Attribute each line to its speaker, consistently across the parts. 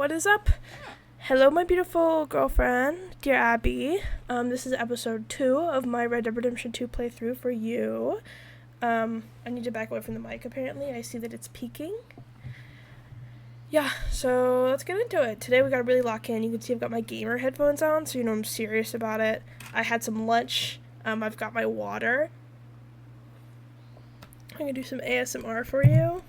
Speaker 1: What is up? Hello, my beautiful girlfriend, dear Abby. This is episode 2 of my Red Dead Redemption 2 playthrough for you. I need to back away from the mic, apparently. I see that it's peaking. Yeah, so let's get into it. Today we gotta really lock in. You can see I've got my gamer headphones on, so you know I'm serious about it. I had some lunch. I've got my water. I'm gonna do some ASMR for you.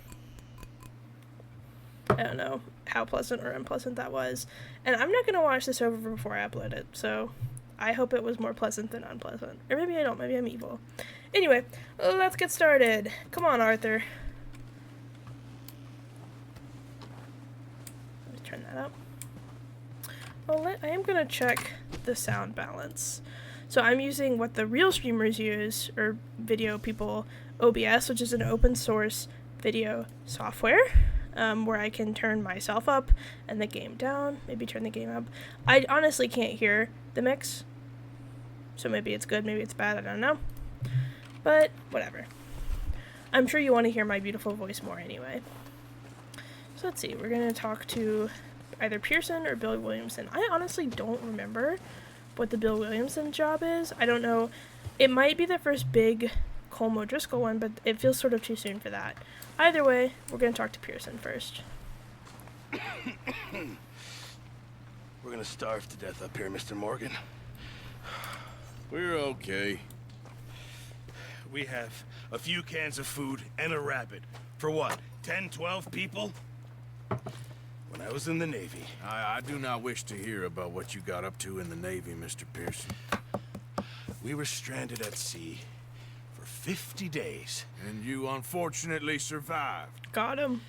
Speaker 1: I don't know how pleasant or unpleasant that was. And I'm not going to watch this over before I upload it, so I hope it was more pleasant than unpleasant. Or maybe I don't, maybe I'm evil. Anyway, let's get started. Come on, Arthur. Let me turn that up. Well, I am going to check the sound balance. So I'm using what the real streamers use, or video people, OBS, which is an open source video software. Where I can turn myself up and the game down, maybe turn the game up. I honestly can't hear the mix, so maybe it's good, maybe it's bad, I don't know. But whatever. I'm sure you want to hear my beautiful voice more anyway. So let's see, we're going to talk to either Pearson or Bill Williamson. I honestly don't remember what the Bill Williamson job is. I don't know. It might be the first big Colm O'Driscoll one, but it feels sort of too soon for that. Either way, we're going to talk to Pearson first.
Speaker 2: We're going to starve to death up here, Mr. Morgan.
Speaker 3: We're okay.
Speaker 2: We have a few cans of food and a rabbit. For what, 10, 12 people? When I was in the Navy.
Speaker 3: I do not wish to hear about what you got up to in the Navy, Mr. Pearson.
Speaker 2: We were stranded at sea for 50 days.
Speaker 3: And you unfortunately survived.
Speaker 1: Got him.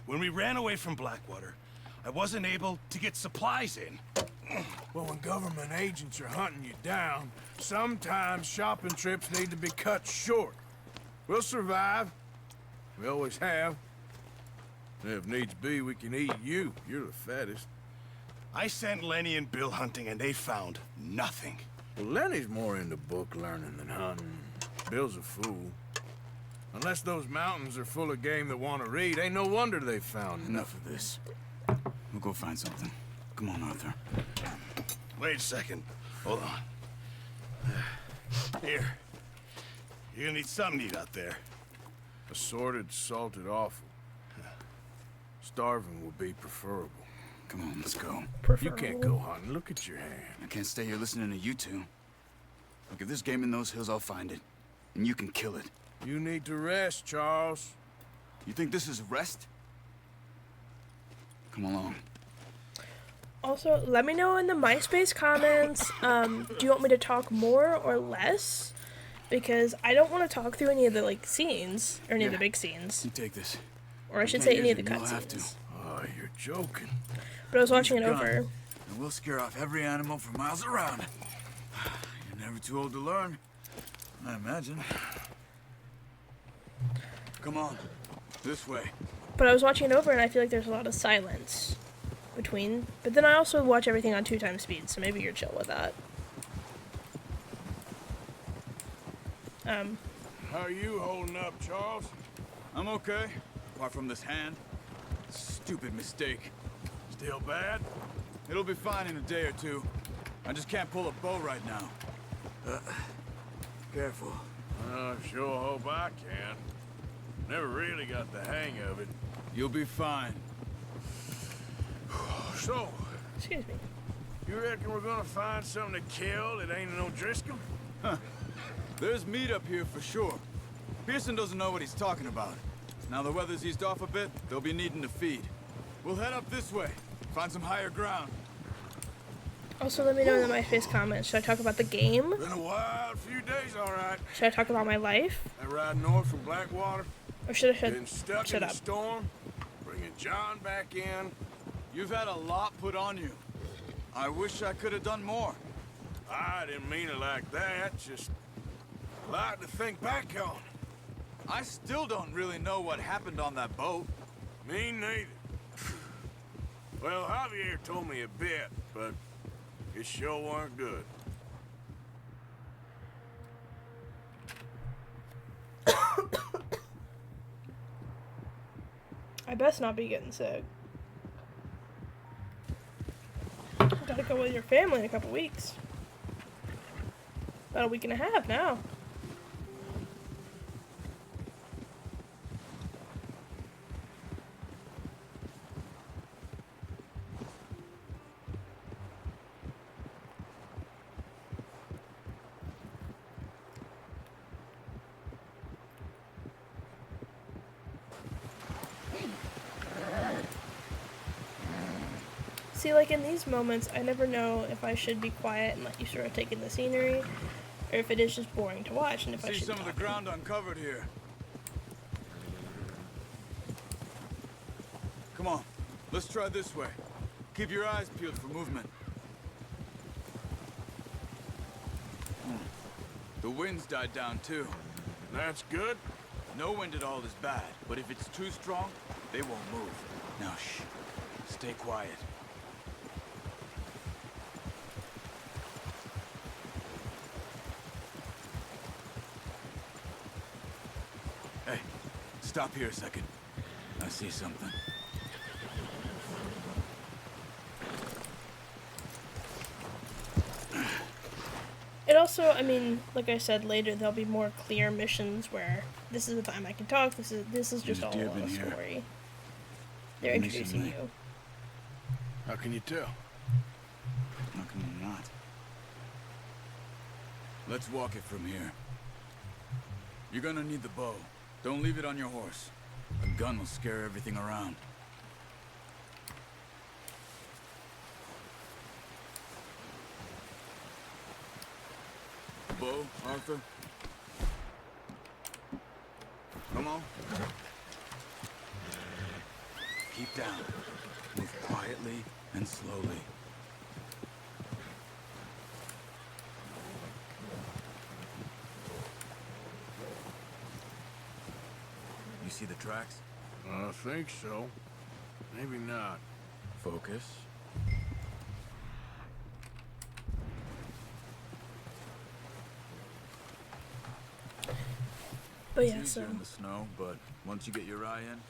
Speaker 2: When we ran away from Blackwater, I wasn't able to get supplies in.
Speaker 3: Well, when government agents are hunting you down, sometimes shopping trips need to be cut short. We'll survive. We always have. If needs be, we can eat you. You're the fattest.
Speaker 2: I sent Lenny and Bill hunting, and they found nothing.
Speaker 3: Well, Lenny's more into book learning than hunting. Bill's a fool. Unless those mountains are full of game that want to read, ain't no wonder they found
Speaker 4: Enough of this. We'll go find something. Come on, Arthur.
Speaker 2: Wait a second. Hold on. Here. You're gonna need something to eat out there.
Speaker 3: Assorted, salted offal. Starving will be preferable.
Speaker 4: Come on, let's go.
Speaker 3: You can't go hunting. Look at your hand.
Speaker 4: I can't stay here listening to you two. Look, if there's game in those hills, I'll find it. And you can kill it.
Speaker 3: You need to rest, Charles.
Speaker 4: You think this is rest? Come along.
Speaker 1: Also, let me know in the MySpace comments, do you want me to talk more or less? Because I don't want to talk through any of the, scenes, or any of the big scenes.
Speaker 4: You take this.
Speaker 1: Or I should say any of the
Speaker 4: You'll have to.
Speaker 1: cutscenes.
Speaker 3: Oh, you're joking.
Speaker 1: But I was watching it
Speaker 4: Gun.
Speaker 1: over.
Speaker 4: And we'll scare off every animal for miles around. You're never too old to learn, I imagine. Come on, this way.
Speaker 1: But I was watching it over and I feel like there's a lot of silence between. But then I also watch everything on 2x speed, so maybe you're chill with that.
Speaker 3: How are you holding up, Charles?
Speaker 4: I'm okay, apart from this hand. Stupid mistake.
Speaker 3: Still bad?
Speaker 4: It'll be fine in a day or two. I just can't pull a bow right now. Careful.
Speaker 3: I sure hope I can. Never really got the hang of it.
Speaker 4: You'll be fine.
Speaker 3: So,
Speaker 1: Excuse me.
Speaker 3: you reckon we're gonna find something to kill that ain't no Driscoll?
Speaker 4: There's meat up here for sure. Pearson doesn't know what he's talking about. Now the weather's eased off a bit, they'll be needing to feed. We'll head up this way, find some higher ground.
Speaker 1: Also, let me know in the MySpace comments. Should I talk about the game?
Speaker 3: Been a wild few days, all right.
Speaker 1: Should I talk about my life?
Speaker 3: That ride north from Blackwater.
Speaker 1: Or should I
Speaker 3: Been stuck
Speaker 1: shut
Speaker 3: in
Speaker 1: up?
Speaker 3: the storm. Bringing John back in.
Speaker 4: You've had a lot put on you. I wish I could have done more.
Speaker 3: I didn't mean it like that. Just a lot to think back on.
Speaker 4: I still don't really know what happened on that boat.
Speaker 3: Me neither. Well, Javier told me a bit, but it sure weren't good.
Speaker 1: I best not be getting sick. to go with your family in a couple weeks. About a week and a half now. See, like in these moments, I never know if I should be quiet and let you sort of take in the scenery, or if it is just boring to watch, and if I
Speaker 4: See
Speaker 1: should
Speaker 4: some of the ground uncovered here. Come on, let's try this way. Keep your eyes peeled for movement. The wind's died down too.
Speaker 3: That's good.
Speaker 4: No wind at all is bad, but if it's too strong, they won't move. Now shh, stay quiet. Hey, stop here a second. I see something.
Speaker 1: It also, I mean, like I said, later there'll be more clear missions where this is the time I can talk. This is just all
Speaker 4: deer
Speaker 1: a
Speaker 4: been here?
Speaker 1: story. They're
Speaker 4: Recently.
Speaker 1: introducing you.
Speaker 3: How can you tell?
Speaker 4: How can you not? Let's walk it from here. You're gonna need the bow. Don't leave it on your horse. A gun will scare everything around. Bow, Arthur? Come on. Keep down. Move quietly and slowly. You see the tracks?
Speaker 3: I think so. Maybe not.
Speaker 4: Focus.
Speaker 1: But
Speaker 4: It's
Speaker 1: yeah,
Speaker 4: easier
Speaker 1: so
Speaker 4: in the snow, but once you get your eye in,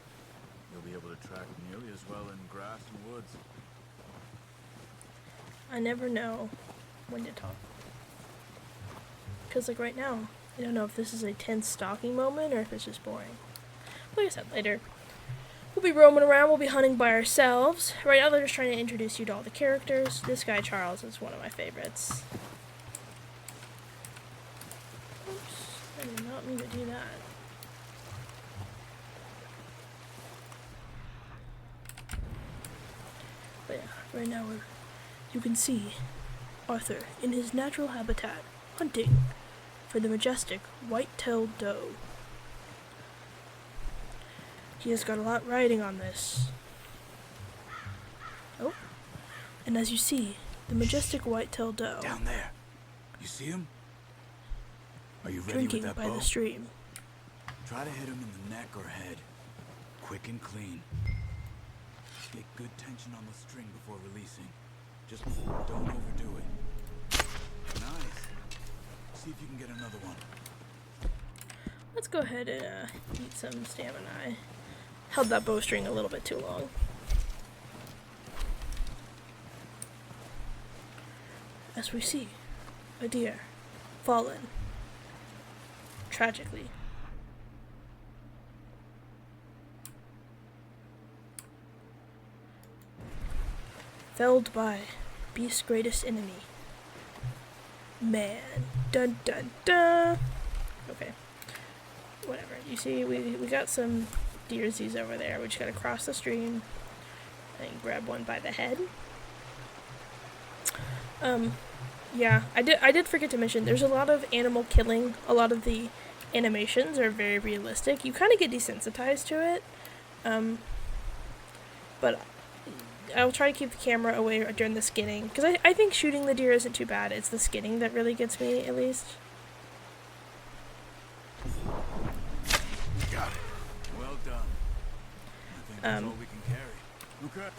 Speaker 4: you'll be able to track nearly as well in grass and woods.
Speaker 1: I never know when to talk. Because, like, right now, I don't know if this is a tense stalking moment or if it's just boring. Like I said, later, we'll be roaming around, we'll be hunting by ourselves. Right now, they're just trying to introduce you to all the characters. This guy, Charles, is one of my favorites. Oops, I did not mean to do that. But yeah, right now, you can see Arthur in his natural habitat, hunting for the majestic white-tailed doe. He has got a lot riding on this. Oh, and as you see, the majestic white-tailed doe
Speaker 4: Down there. You see him? Are you ready
Speaker 1: drinking
Speaker 4: with that
Speaker 1: by
Speaker 4: bow?
Speaker 1: the stream.
Speaker 4: Try to hit him in the neck or head. Quick and clean. Get good tension on the string before releasing. Just don't overdo it. Nice. See if you can get another one.
Speaker 1: Let's go ahead and eat some stamina. I held that bowstring a little bit too long. As we see, a deer fallen tragically. Felled by beast's greatest enemy, man. Dun dun dun. Okay. Whatever. You see, we got some deersies over there. We just gotta cross the stream and grab one by the head. Yeah, I did forget to mention, there's a lot of animal killing. A lot of the animations are very realistic. You kind of get desensitized to it. But I'll try to keep the camera away during the skinning, because I think shooting the deer isn't too bad. It's the skinning that really gets me, at least.
Speaker 3: Got it.
Speaker 4: Well done. I think that's all we can carry. Okay.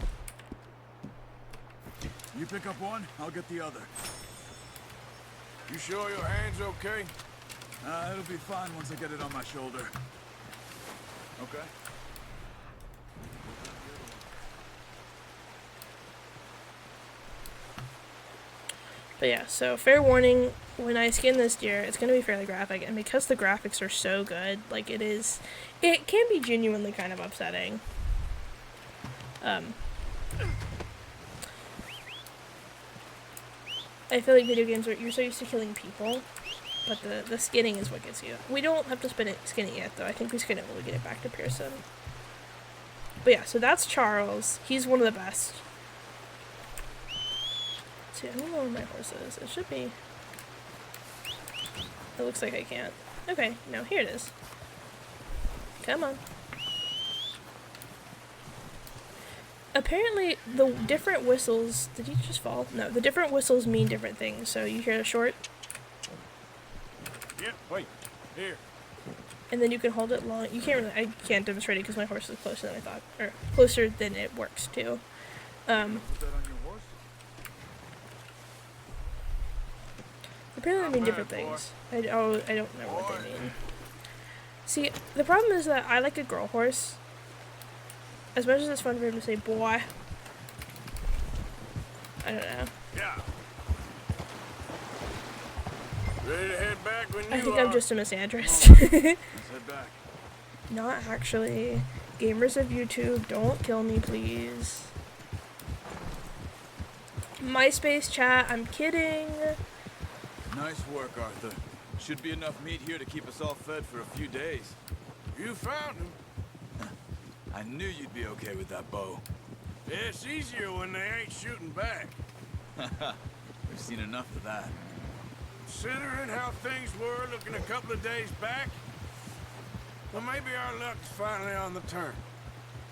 Speaker 4: You pick up one, I'll get the other.
Speaker 3: You sure your hand's okay?
Speaker 4: It'll be fine once I get it on my shoulder. Okay.
Speaker 1: But yeah, so fair warning, when I skin this deer, it's going to be fairly graphic, and because the graphics are so good, like it can be genuinely kind of upsetting. I feel like video games you're so used to killing people, but the skinning is what gets you. We don't have to skin it yet, though. I think we skin it when we get it back to Pearson. But yeah, so that's Charles. He's one of the best. Let's see, I don't know where my horse is. It should be. It looks like I can't. Okay, no, here it is. Come on. Apparently, the different whistles... Did he just fall? No, the different whistles mean different things. So you hear a short...
Speaker 3: Yep, wait. Here.
Speaker 1: And then you can hold it long. You can't really... I can't demonstrate it because my horse is closer than I thought. Or closer than it works, too.
Speaker 4: Put that on your horse?
Speaker 1: Apparently they mean different things. I don't know what they mean. See, the problem is that I like a girl horse. As much as it's fun for him to say boy. I don't know.
Speaker 3: Yeah. Ready to head back when you
Speaker 1: I think
Speaker 3: are.
Speaker 1: I'm just a misandrist.
Speaker 3: Let's head back.
Speaker 1: Not actually. Gamers of YouTube, don't kill me, please. MySpace chat, I'm kidding.
Speaker 4: Nice work, Arthur. Should be enough meat here to keep us all fed for a few days.
Speaker 3: You found him.
Speaker 4: I knew you'd be okay with that bow.
Speaker 3: Yeah, it's easier when they ain't shooting back.
Speaker 4: We've seen enough of that.
Speaker 3: Considering how things were looking a couple of days back, well, maybe our luck's finally on the turn.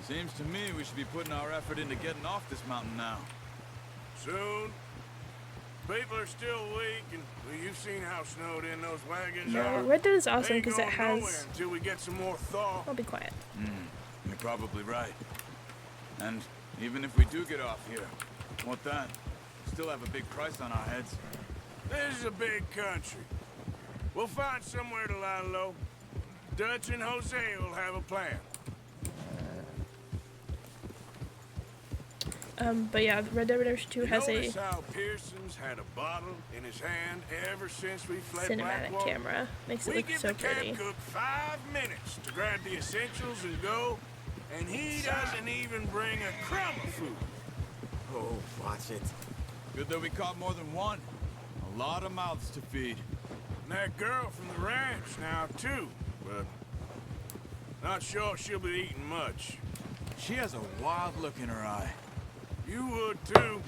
Speaker 4: Seems to me we should be putting our effort into getting off this mountain now.
Speaker 3: Soon. People are still weak, and well, you've seen how snowed in those wagons
Speaker 1: No,
Speaker 3: are.
Speaker 1: Red Dead is
Speaker 3: They
Speaker 1: awesome
Speaker 3: ain't
Speaker 1: because it
Speaker 3: going nowhere
Speaker 1: has...
Speaker 3: until we get some more thaw.
Speaker 1: I'll be quiet.
Speaker 4: You're probably right. And even if we do get off here, what then? Still have a big price on our heads.
Speaker 3: This is a big country. We'll find somewhere to lie low. Dutch and Jose will have a plan.
Speaker 1: But yeah, Red Dead Redemption 2 has a
Speaker 3: Notice how Pearson's had a bottle in his hand ever since we fled
Speaker 1: cinematic
Speaker 3: Blackwater?
Speaker 1: camera. Makes it
Speaker 3: We
Speaker 1: look
Speaker 3: give
Speaker 1: so
Speaker 3: the
Speaker 1: pretty.
Speaker 3: camp cook 5 minutes to grab the essentials and go, and he doesn't even bring a crumb of food.
Speaker 4: Oh, watch it. Good that we caught more than one. A lot of mouths to feed.
Speaker 3: And that girl from the ranch now, too, but not sure she'll be eating much.
Speaker 4: She has a wild look in her eye.
Speaker 3: You would, too.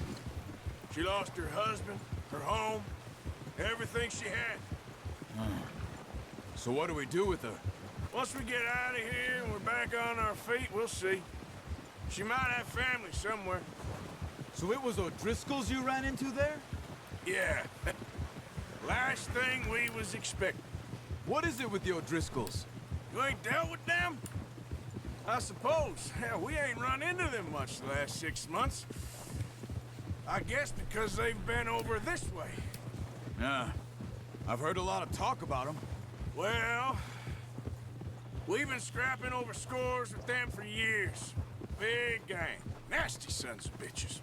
Speaker 3: She lost her husband, her home, everything she had.
Speaker 4: So what do we do with her?
Speaker 3: Once we get out of here and we're back on our feet, we'll see. She might have family somewhere.
Speaker 4: So it was O'Driscoll's you ran into there?
Speaker 3: Yeah. Last thing we was expecting.
Speaker 4: What is it with the O'Driscolls?
Speaker 3: You ain't dealt with them? I suppose. Hell, we ain't run into them much the last 6 months. I guess because they've been over this way.
Speaker 4: Yeah. I've heard a lot of talk about them.
Speaker 3: Well, we've been scrapping over scores with them for years. Big gang. Nasty sons of bitches.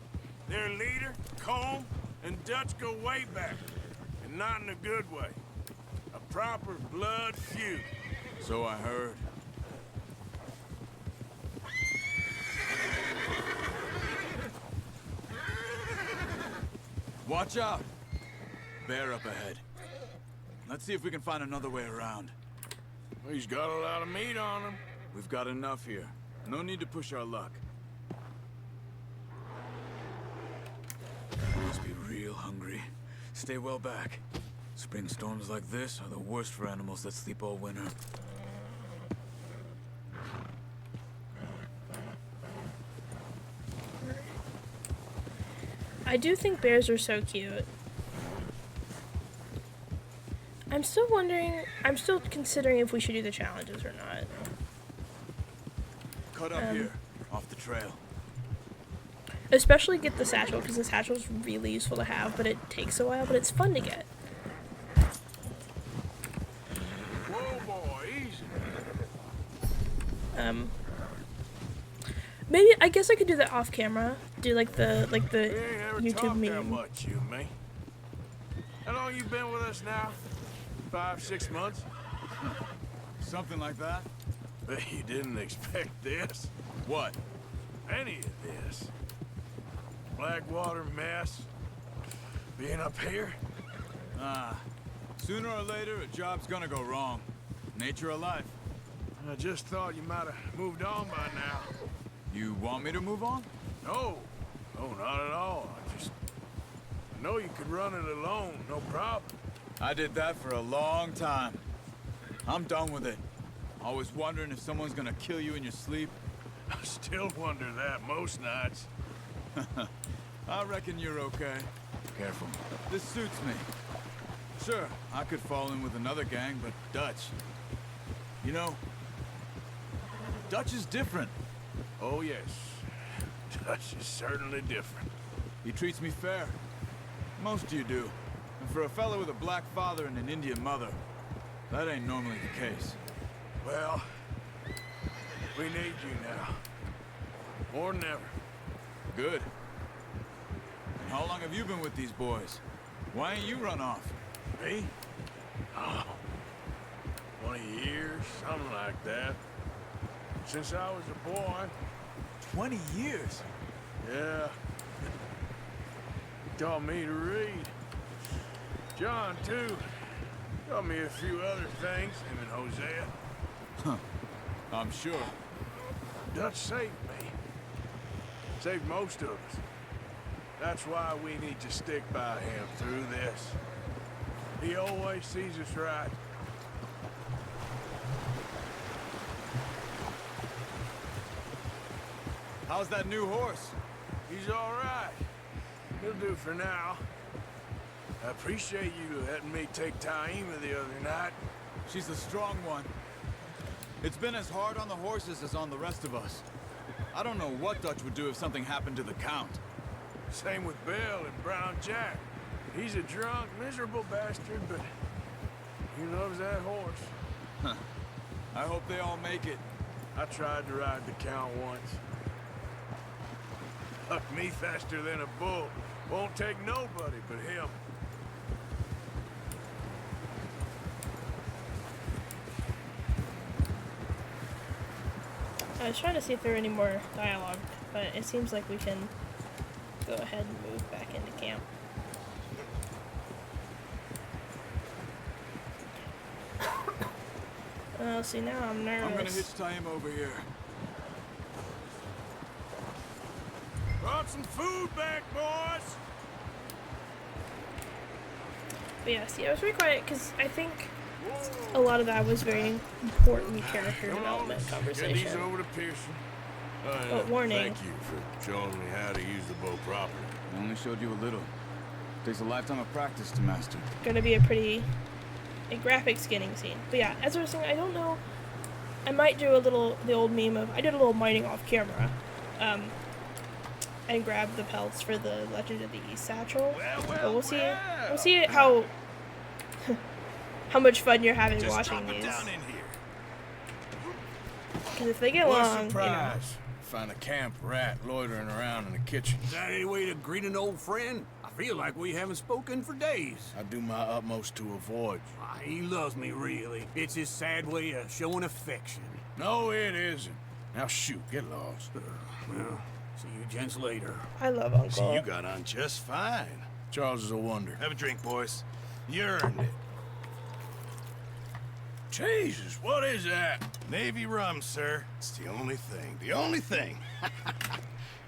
Speaker 3: Their leader, Combe, and Dutch go way back. And not in a good way. A proper blood feud.
Speaker 4: So I heard. Watch out! Bear up ahead. Let's see if we can find another way around.
Speaker 3: Well, he's got a lot of meat on him.
Speaker 4: We've got enough here. No need to push our luck. Must be real hungry. Stay well back. Spring storms like this are the worst for animals that sleep all winter.
Speaker 1: I do think bears are so cute. I'm still wondering, I'm still considering if we should do the challenges or not.
Speaker 4: Cut up here, off the trail.
Speaker 1: Especially get the satchel, because the satchel is really useful to have, but it takes a while, but it's fun to get.
Speaker 3: Whoa, boy, easy.
Speaker 1: Maybe, I guess I could do that off camera. Do like the
Speaker 3: We ain't ever
Speaker 1: YouTube
Speaker 3: talked that
Speaker 1: meme.
Speaker 3: much, you and me. How long you been with us now? 5, 6 months?
Speaker 4: Something like that?
Speaker 3: Bet you didn't expect this.
Speaker 4: What?
Speaker 3: Any of this. Blackwater mess. Being up here?
Speaker 4: Sooner or later, a job's gonna go wrong. Nature of life.
Speaker 3: I just thought you might have moved on by now.
Speaker 4: You want me to move on?
Speaker 3: No. No, not at all. I know you could run it alone, no problem.
Speaker 4: I did that for a long time. I'm done with it. Always wondering if someone's gonna kill you in your sleep.
Speaker 3: I still wonder that most nights.
Speaker 4: I reckon you're okay.
Speaker 3: Careful.
Speaker 4: This suits me. Sure, I could fall in with another gang, but Dutch... You know, Dutch is different.
Speaker 3: Oh, yes. Dutch is certainly different.
Speaker 4: He treats me fair. Most of you do. And for a fella with a black father and an Indian mother, that ain't normally the case.
Speaker 3: Well, we need you now. More than ever.
Speaker 4: Good. And how long have you been with these boys? Why ain't you run off?
Speaker 3: Me? Oh, 20 years, something like that. Since I was a boy.
Speaker 4: 20 years?
Speaker 3: Yeah. He taught me to read. John, too. Taught me a few other things, him and Hosea.
Speaker 4: Huh. I'm sure.
Speaker 3: Dutch saved me. Saved most of us. That's why we need to stick by him through this. He always sees us right.
Speaker 4: How's that new horse?
Speaker 3: He's all right. He'll do for now. I appreciate you letting me take Taima the other night.
Speaker 4: She's a strong one. It's been as hard on the horses as on the rest of us. I don't know what Dutch would do if something happened to the Count.
Speaker 3: Same with Bill and Brown Jack. He's a drunk, miserable bastard, but he loves that horse.
Speaker 4: Huh. I hope they all make it.
Speaker 3: I tried to ride the Count once. Hucked me faster than a bull. Won't take nobody but him.
Speaker 1: I was trying to see if there were any more dialogue, but it seems like we can go ahead and move back into camp. See, now I'm nervous.
Speaker 4: I'm gonna hitch Taima over here.
Speaker 3: Brought some food back, boys!
Speaker 1: But yeah, see, I was really quiet because I think a lot of that was very important character development
Speaker 3: Get these
Speaker 1: conversation.
Speaker 3: over to Pearson.
Speaker 1: But warning.
Speaker 3: Thank you for showing me how to use the bow properly.
Speaker 4: I only showed you a little. Takes a lifetime of practice to master.
Speaker 1: Gonna be a graphic skinning scene. But yeah, as I was saying, I don't know. I might do the old meme of, I did a little mining off camera, and grab the pelts for the Legend of the East satchel. But we'll see. We'll see how much fun you're having
Speaker 2: Just
Speaker 1: watching
Speaker 2: drop it
Speaker 1: these.
Speaker 2: down in here.
Speaker 1: Because if they get
Speaker 3: What a
Speaker 1: long, you know.
Speaker 3: surprise. Find a camp rat loitering around in the kitchen.
Speaker 5: Is that any way to greet an old friend? I feel like we haven't spoken for days.
Speaker 3: I do my utmost to avoid.
Speaker 5: Ah, he loves me, really. It's his sad way of showing affection.
Speaker 3: No, it isn't. Now shoot, get lost.
Speaker 5: Well, see you gents later.
Speaker 1: I love Uncle.
Speaker 2: See, you got on just fine.
Speaker 3: Charles is a wonder.
Speaker 2: Have a drink, boys. You earned it.
Speaker 3: Jesus, what is that?
Speaker 2: Navy rum, sir. It's the only thing. The only thing.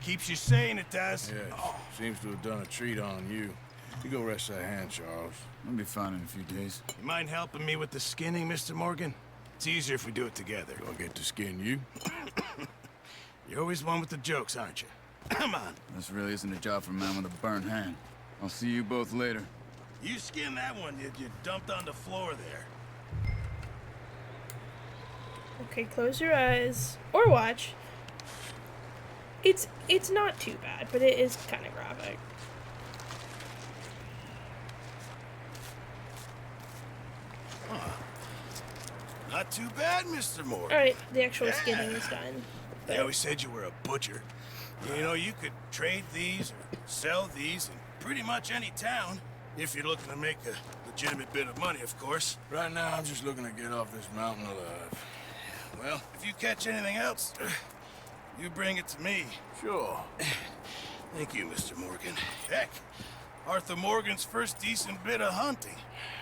Speaker 2: Keeps you sane, it does.
Speaker 3: Yeah,
Speaker 2: Oh,
Speaker 3: seems to have done a treat on you. You go rest that hand, Charles.
Speaker 4: I'll be fine in a few days.
Speaker 2: you mind helping me with the skinning, Mr. Morgan? It's easier if we do it together.
Speaker 3: Do I get to skin you?
Speaker 2: You're always one with the jokes, aren't you? Come on.
Speaker 4: This really isn't a job for a man with a burnt hand. I'll see you both later.
Speaker 2: You skinned that one you dumped on the floor there.
Speaker 1: Okay, close your eyes or watch. It's not too bad, but it is kind of graphic.
Speaker 2: Not too bad, Mr. Morgan.
Speaker 1: All right, the actual skinning is done.
Speaker 2: They always said you were a butcher. You know, you could trade these or sell these in pretty much any town. If you're looking to make a legitimate bit of money, of course.
Speaker 3: Right now, I'm just looking to get off this mountain alive.
Speaker 2: Well, if you catch anything else, you bring it to me.
Speaker 3: Sure.
Speaker 2: Thank you, Mr. Morgan. Heck, Arthur Morgan's first decent bit of hunting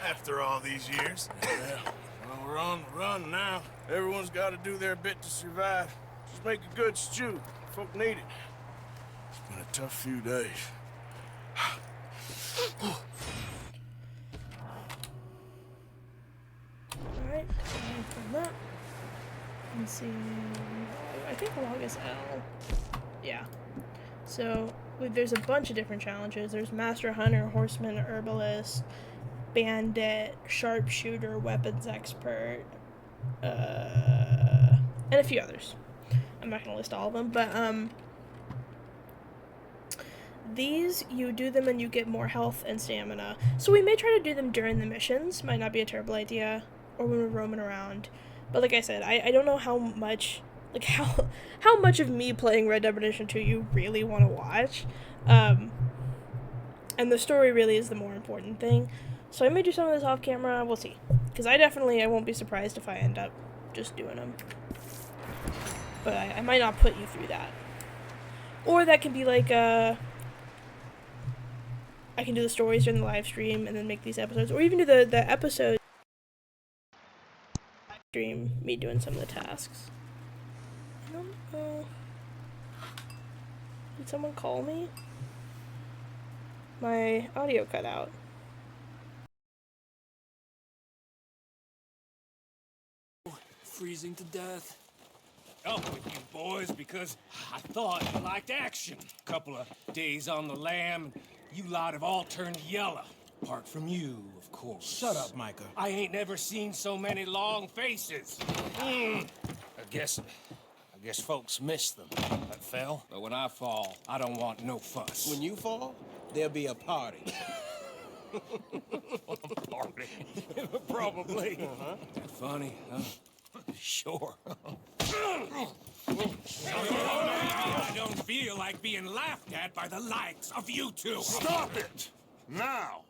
Speaker 2: after all these years.
Speaker 3: Yeah. Well, we're on the run now. Everyone's got to do their bit to survive. Just make a good stew. Folk need it. It's been a tough few days.
Speaker 1: Alright, from that. Let's see. I think log is L. Yeah. So there's a bunch of different challenges. There's Master Hunter, Horseman, Herbalist, Bandit, Sharpshooter, Weapons Expert, and a few others. I'm not gonna list all of them, but these, you do them and you get more health and stamina. So we may try to do them during the missions. Might not be a terrible idea, or when we're roaming around. But like I said, I don't know how much, like how much of me playing Red Dead Redemption 2 you really want to watch. And the story really is the more important thing. So I may do some of this off camera, we'll see. Because I won't be surprised if I end up just doing them. But I might not put you through that. Or that can be like, I can do the stories during the live stream and then make these episodes. Or even do the episode stream, me doing some of the tasks. I don't know. Did someone call me? My audio cut out.
Speaker 5: Freezing to death. Up with you boys because I thought you liked action. Couple of days on the lam, you lot have all turned yellow. Apart from you, of course.
Speaker 6: Shut up, Micah.
Speaker 5: I ain't never seen so many long faces. I guess folks miss them. That fell. But when I fall, I don't want no fuss.
Speaker 6: When you fall, there'll be a party.
Speaker 5: Party. Probably. That funny, huh? Sure. I don't feel like being laughed at by the likes of you two.
Speaker 7: Stop it! Now!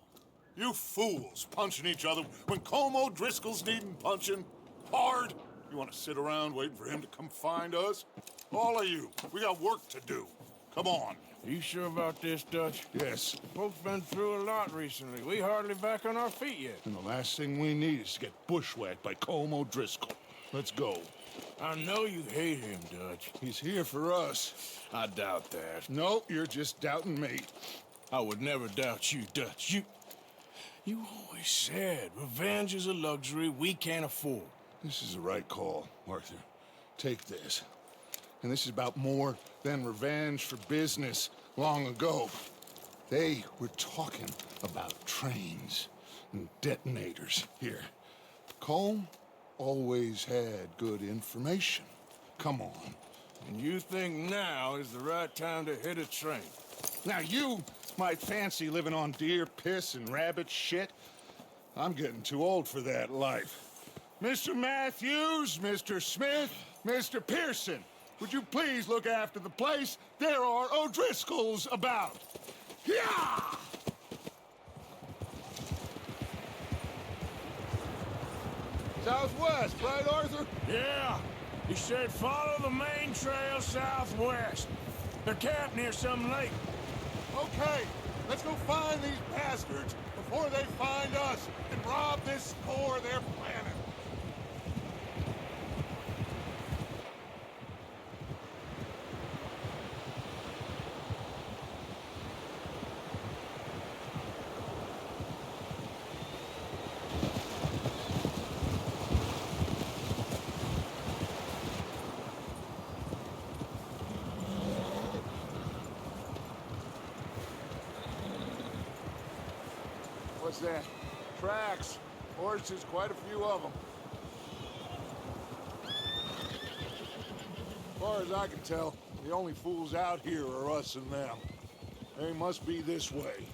Speaker 7: You fools punching each other when Como Driscoll's needing punching hard. You want to sit around waiting for him to come find us? All of you, we got work to do. Come on.
Speaker 3: Are you sure about this, Dutch?
Speaker 7: Yes.
Speaker 3: Folks been through a lot recently. We hardly back on our feet yet.
Speaker 7: And the last thing we need is to get bushwhacked by Como Driscoll. Let's go.
Speaker 3: I know you hate him, Dutch.
Speaker 7: He's here for us.
Speaker 3: I doubt that.
Speaker 7: No, you're just doubting me.
Speaker 3: I would never doubt you, Dutch. You always said revenge is a luxury we can't afford.
Speaker 7: This is the right call, Arthur. Take this. And this is about more than revenge for business long ago. They were talking about trains and detonators here. Colm always had good information. Come on.
Speaker 3: And you think now is the right time to hit a train?
Speaker 7: Now you might fancy living on deer piss and rabbit shit. I'm getting too old for that life. Mr. Matthews, Mr. Smith, Mr. Pearson, would you please look after the place? There are O'Driscolls about. Yeah! Southwest, right, Arthur?
Speaker 3: Yeah. He said follow the main trail southwest. They're camped near some lake.
Speaker 7: Okay, let's go find these bastards before they find us and rob this core of their planet. What's that? Tracks. Horses, quite a few of them. As far as I can tell, the only fools out here are us and them. They must be this way.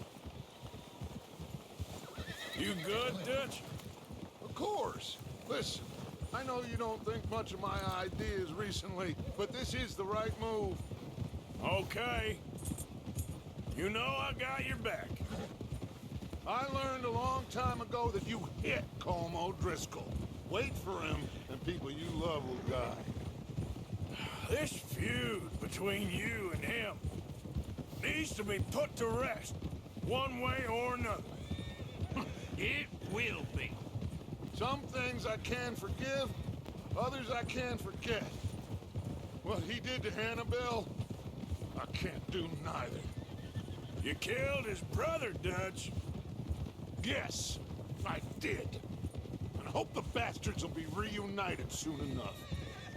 Speaker 3: You good, Dutch?
Speaker 7: Of course. Listen, I know you don't think much of my ideas recently, but this is the right move.
Speaker 3: Okay. You know I got your back.
Speaker 7: I learned a long time ago that you hit Colm O'Driscoll. Wait for him, and people you love will die.
Speaker 3: This feud between you and him needs to be put to rest, one way or another.
Speaker 2: It will be.
Speaker 7: Some things I can forgive, others I can forget. What he did to Annabelle, I can't do neither.
Speaker 3: You killed his brother, Dutch.
Speaker 7: Yes, I did. And I hope the bastards will be reunited soon enough.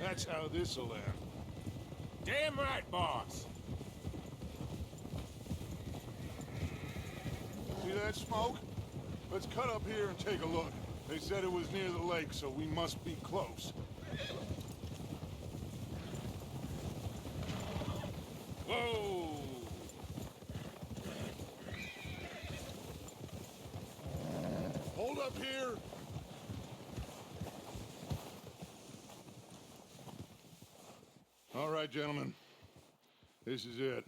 Speaker 7: That's how this'll end.
Speaker 3: Damn right, boss.
Speaker 7: See that smoke? Let's cut up here and take a look. They said it was near the lake, so we must be close.
Speaker 3: Whoa!
Speaker 7: Hold up here. All right, gentlemen. This is it.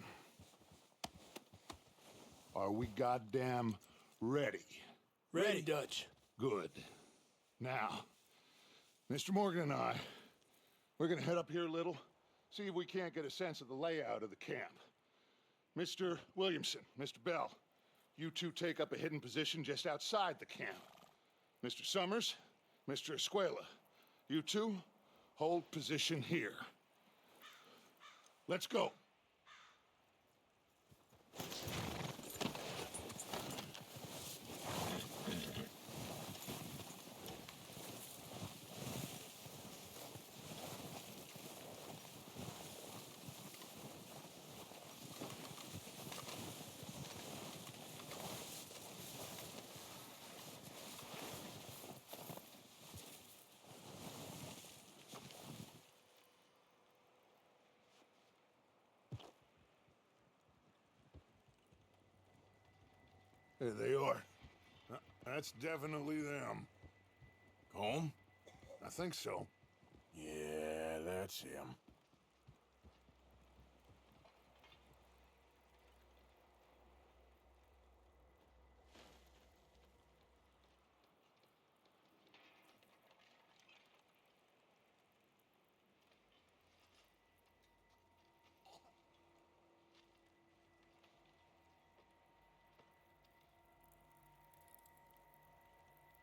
Speaker 7: Are we goddamn ready?
Speaker 3: Ready, Dutch.
Speaker 7: Good. Now, Mr. Morgan and I, we're gonna head up here a little, see if we can't get a sense of the layout of the camp. Mr. Williamson, Mr. Bell, you two take up a hidden position just outside the camp. Mr. Summers, Mr. Escuela, you two hold position here. Let's go. There they are. That's definitely them.
Speaker 3: Home?
Speaker 7: I think so.
Speaker 3: Yeah, that's him.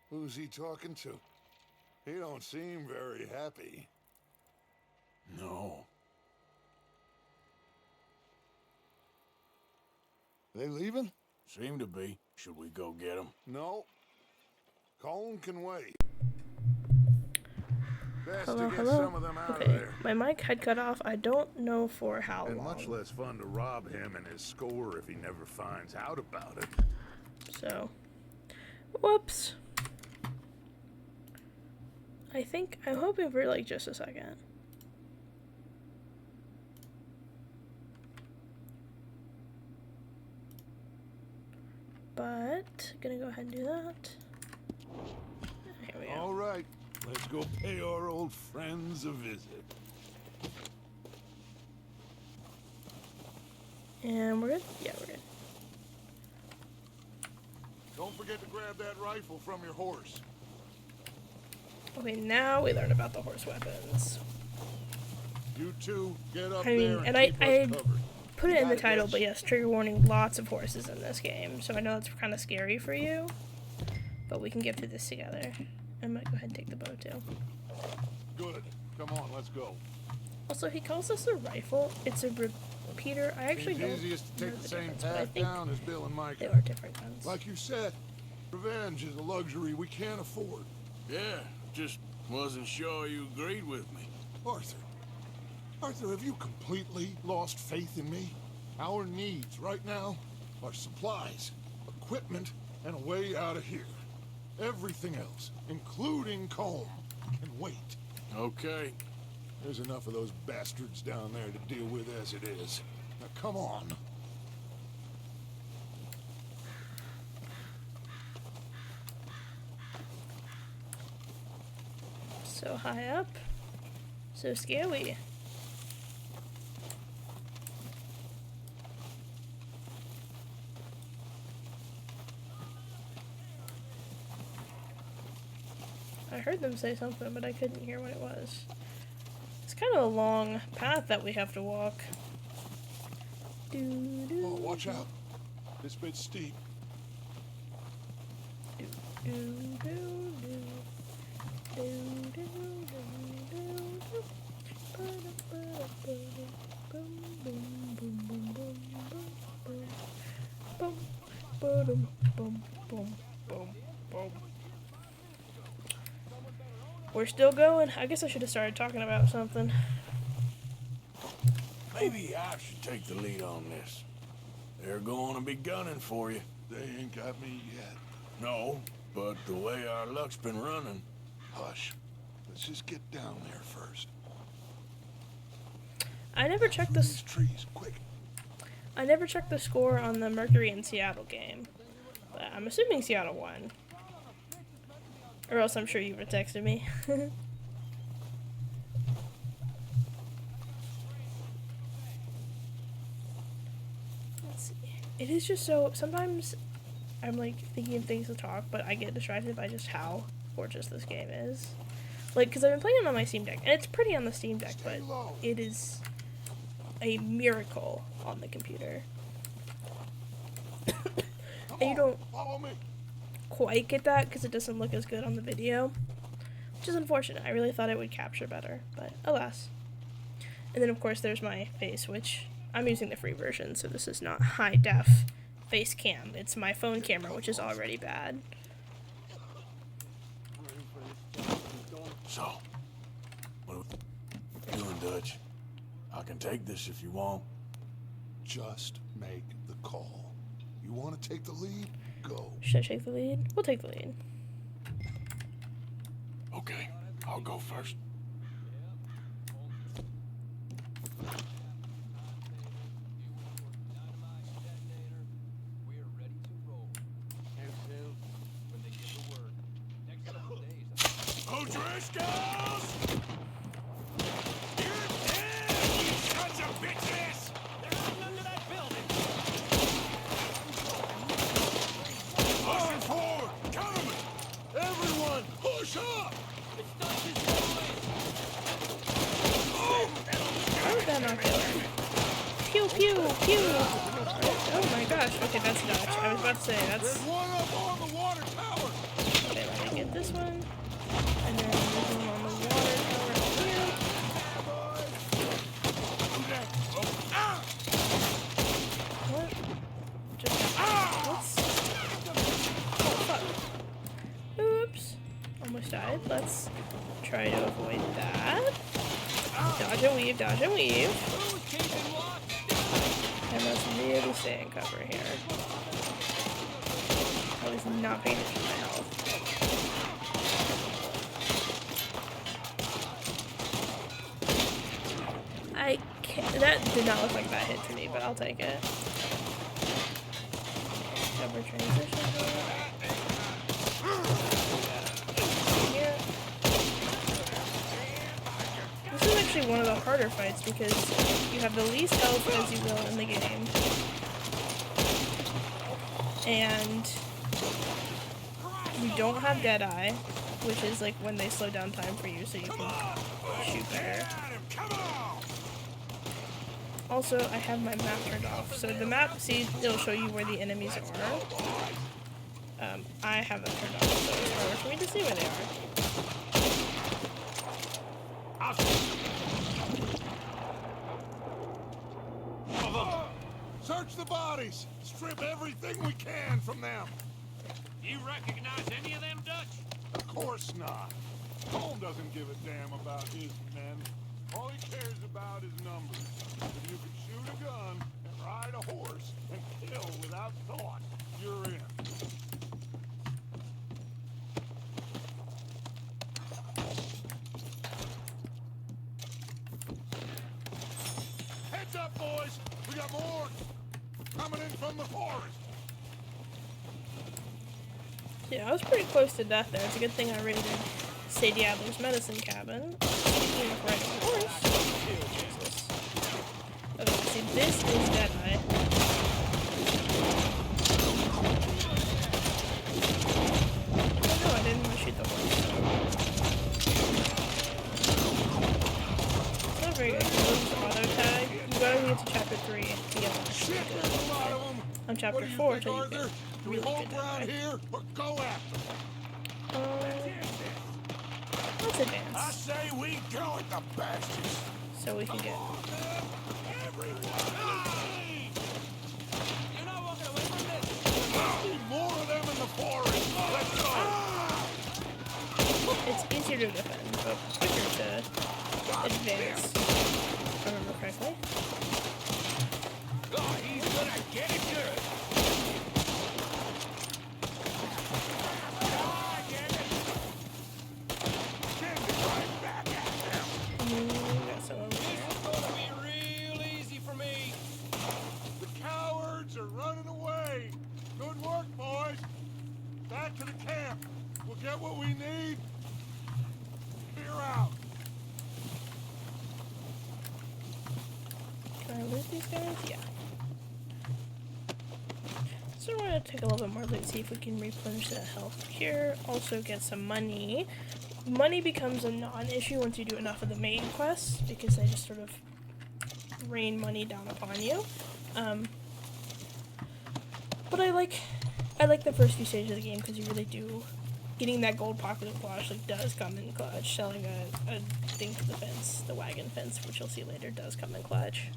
Speaker 7: Who's he talking to? He don't seem very happy.
Speaker 3: No.
Speaker 7: They leaving?
Speaker 3: Seem to be. Should we go get him?
Speaker 7: No. Colm can wait. Best
Speaker 1: Hello,
Speaker 7: to get
Speaker 1: hello?
Speaker 7: some of them out of
Speaker 1: Okay,
Speaker 7: there.
Speaker 1: my mic had cut off. I don't know for how
Speaker 7: And
Speaker 1: long.
Speaker 7: much less fun to rob him and his score if he never finds out about it.
Speaker 1: So, whoops. I'm hoping for like just a second. But, gonna go ahead and do that. Here we go.
Speaker 7: All right, let's go pay our old friends a visit.
Speaker 1: And we're good? Yeah, we're good.
Speaker 7: Don't forget to grab that rifle from your horse.
Speaker 1: Okay, now we learn about the horse weapons.
Speaker 7: You two get up
Speaker 1: I mean,
Speaker 7: there
Speaker 1: and
Speaker 7: and keep
Speaker 1: I
Speaker 7: us covered.
Speaker 1: put it in the
Speaker 7: Got it,
Speaker 1: title,
Speaker 7: bitch.
Speaker 1: but yes, trigger warning, lots of horses in this game. So I know that's kind of scary for you, but we can get through this together. I might go ahead and take the bow too.
Speaker 7: Good. Come on, let's go.
Speaker 1: Also, he calls this a rifle. It's a repeater. I actually
Speaker 7: Seems
Speaker 1: don't
Speaker 7: easiest to
Speaker 1: know
Speaker 7: take the
Speaker 1: the
Speaker 7: same
Speaker 1: difference, but I
Speaker 7: path
Speaker 1: think
Speaker 7: down as Bill and Mike.
Speaker 1: they are different guns.
Speaker 7: Like you said, revenge is a luxury we can't afford.
Speaker 3: Yeah, just wasn't sure you agreed with me.
Speaker 7: Arthur. Arthur, have you completely lost faith in me? Our needs right now are supplies, equipment, and a way out of here. Everything else, including Colm, can wait.
Speaker 3: Okay.
Speaker 7: There's enough of those bastards down there to deal with as it is. Now come on.
Speaker 1: So high up. So scary. I heard them say something, but I couldn't hear what it was. It's kind of a long path that we have to walk.
Speaker 7: Oh, watch out. This bit's steep.
Speaker 1: We're still going. I guess I should have started talking about something.
Speaker 3: Maybe I should take the lead on this. They're going to be gunning for you.
Speaker 7: They ain't got me yet.
Speaker 3: No, but the way our luck's been running.
Speaker 7: Hush. Let's just get down there first.
Speaker 1: I never checked
Speaker 7: Through
Speaker 1: this.
Speaker 7: these trees, quick.
Speaker 1: I never checked the score on the Mercury and Seattle game, but I'm assuming Seattle won. Or else I'm sure you would have texted me. Let's see. It is just so, sometimes I'm like thinking of things to talk, but I get distracted by just how gorgeous this game is. Like, because I've been playing it on my Steam Deck, and it's pretty on the Steam Deck, but it is a miracle on the computer. And you don't
Speaker 7: Follow me.
Speaker 1: quite get that because it doesn't look as good on the video, which is unfortunate. I really thought it would capture better, but alas. And then of course there's my face, which I'm using the free version, so this is not high def face cam. It's my phone camera, which is already bad.
Speaker 3: So, what are we doing, Dutch? I can take this if you want.
Speaker 7: Just make the call. You want to take the lead? Go.
Speaker 1: Should I take the lead? We'll take the lead.
Speaker 3: Okay, I'll go first. O'Driscolls! You're dead, you sons of bitches! They're out under that building! Pushing forward! Cover me! Everyone, push up!
Speaker 1: How did that not kill him? Pew pew pew! Oh my gosh, okay, that's Dutch. I was about to say, that's...
Speaker 3: There's one up on the water tower!
Speaker 1: Okay, let me get this one. And then there's one on the water tower here. What? Just what's... Oh, fuck. Oops. Almost died. Let's try to avoid that. Dodge and weave, dodge and weave. And let's really stay in cover here. I was not paying attention to my health. I can't, that did not look like that hit to me, but I'll take it. Cover transition here. This is actually one of the harder fights because you have the least health as you will in the game. And you don't have Deadeye, which is like when they slow down time for you so you can shoot better. Also, I have my map turned off. So the map, see, it'll show you where the enemies are. I have them turned off, so it's harder for me to see where they are.
Speaker 7: Search the bodies. Strip everything we can from them.
Speaker 5: You recognize any of them, Dutch?
Speaker 7: Of course not. Cole doesn't give a damn about his men. All he cares about is numbers. If you can shoot a gun and ride a horse and kill without thought, you're in. Heads up, boys! We got more coming in from the forest.
Speaker 1: Yeah, I was pretty close to death there. It's a good thing I raided Sadie Adler's medicine cabin. Speaking of riding a horse. Jesus. Okay, see, this is Deadeye. Oh no, I didn't want to shoot the horse. chapter 3 to get them.
Speaker 7: Shit, there's a lot of them.
Speaker 1: On chapter
Speaker 7: What do you
Speaker 1: 4
Speaker 7: think,
Speaker 1: till you
Speaker 7: Arthur?
Speaker 1: get
Speaker 7: Do we
Speaker 1: really
Speaker 7: hold
Speaker 1: good
Speaker 7: ground
Speaker 1: dynamite.
Speaker 7: here or go after them?
Speaker 1: Let's
Speaker 3: I
Speaker 1: advance
Speaker 3: say we go at the bastards.
Speaker 1: so we can get.
Speaker 5: You're not walking away from this.
Speaker 3: Need more of them in the forest. Let's go.
Speaker 1: It's easier to defend, but quicker to advance. If I remember correctly.
Speaker 3: Oh, he's gonna get it good. Send it right back at them.
Speaker 1: Got some over
Speaker 5: This
Speaker 1: there.
Speaker 5: is gonna be real easy for me.
Speaker 3: The cowards are running away. Good work, boys. Back to the camp. We'll get what we need. Clear out.
Speaker 1: Can I loot these guys? Yeah. So we're gonna take a little bit more loot, see if we can replenish that health here. Also get some money. Money becomes a non-issue once you do enough of the main quests, because they just sort of rain money down upon you. But I like the first few stages of the game because you really do. Getting that gold pocket wash like does come in clutch. Selling a thing to the fence, the wagon fence, which you'll see later, does come in clutch.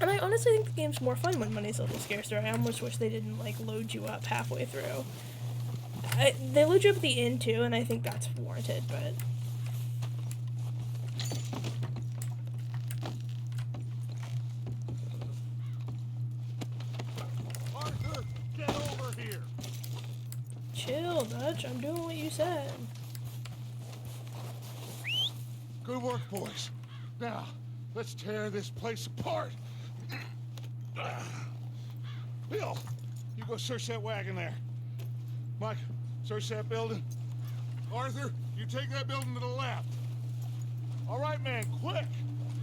Speaker 1: And I honestly think the game's more fun when money's a little scarcer. I almost wish they didn't like load you up halfway through. They load you up at the end too, and I think that's warranted, but
Speaker 3: Arthur, get over here.
Speaker 1: chill, Dutch. I'm doing what you said.
Speaker 7: Good work, boys. Now, let's tear this place apart. Bill, you go search that wagon there. Mike, search that building. Arthur, you take that building to the left. All right, man, quick.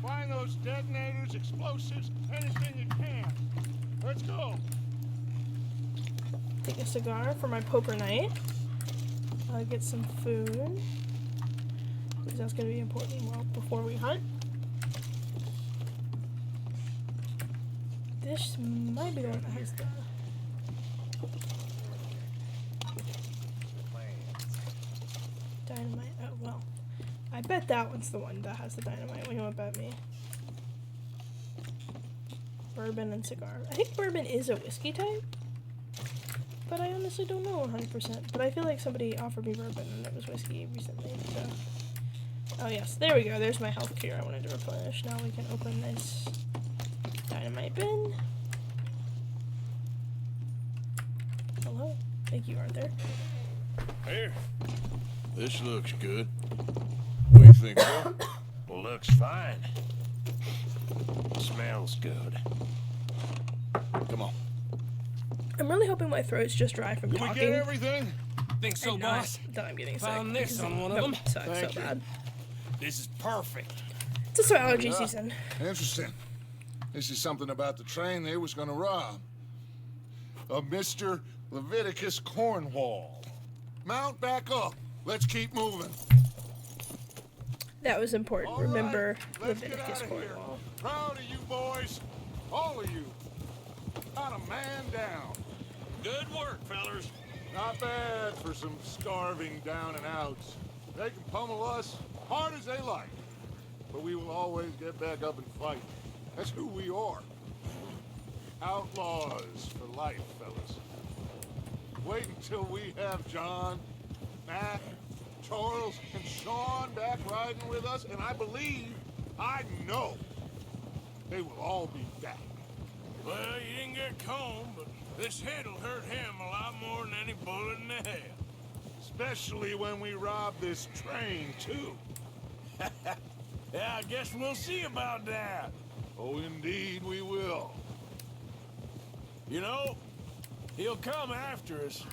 Speaker 7: Find those detonators, explosives, anything you can. Let's go.
Speaker 1: Take a cigar for my poker night. I'll get some food, because that's going to be important before we hunt. This might be the one that has the... dynamite. Oh, well. I bet that one's the one that has the dynamite. What do you want to bet me? Bourbon and cigar. I think bourbon is a whiskey type, but I honestly don't know 100%. But I feel like somebody offered me bourbon and it was whiskey recently, so... Oh yes, there we go. There's my health cure I wanted to replenish. Now we can open this dynamite bin. Hello. Thank you, Arthur.
Speaker 3: Here. This looks good. What do you think, Bill?
Speaker 2: Looks fine. Smells good.
Speaker 3: Come on.
Speaker 1: I'm really hoping my throat's just dry from
Speaker 3: Did we
Speaker 1: talking.
Speaker 3: get everything?
Speaker 5: Think so,
Speaker 1: and not
Speaker 5: boss?
Speaker 1: that I'm getting sick.
Speaker 5: Found this
Speaker 1: because
Speaker 5: on one of
Speaker 1: my
Speaker 5: them.
Speaker 1: mouth sucks
Speaker 3: Thank
Speaker 1: so
Speaker 3: you.
Speaker 1: bad.
Speaker 5: This is perfect.
Speaker 1: It's also allergy season.
Speaker 7: Interesting. This is something about the train they was gonna rob. A Mr. Leviticus Cornwall. Mount back up. Let's keep moving.
Speaker 1: That was important.
Speaker 3: All
Speaker 1: Remember
Speaker 3: right, let's get
Speaker 1: Leviticus
Speaker 3: out of here.
Speaker 1: Cornwall.
Speaker 3: Proud of you boys. All of you. Not a man down.
Speaker 2: Good work, fellers.
Speaker 3: Not bad for some starving down and outs. They can pummel us hard as they like. But we will always get back up and fight. That's who we are. Outlaws for life, fellas. Wait until we have John, Matt, Charles, and Sean back riding with us, and I believe, I know, they will all be back.
Speaker 2: Well, you didn't get Combe, but this head'll hurt him a lot more than any bullet in the head.
Speaker 3: Especially when we rob this train, too.
Speaker 2: Yeah, I guess we'll see about that.
Speaker 3: Oh, indeed we will.
Speaker 2: You know, he'll come after us.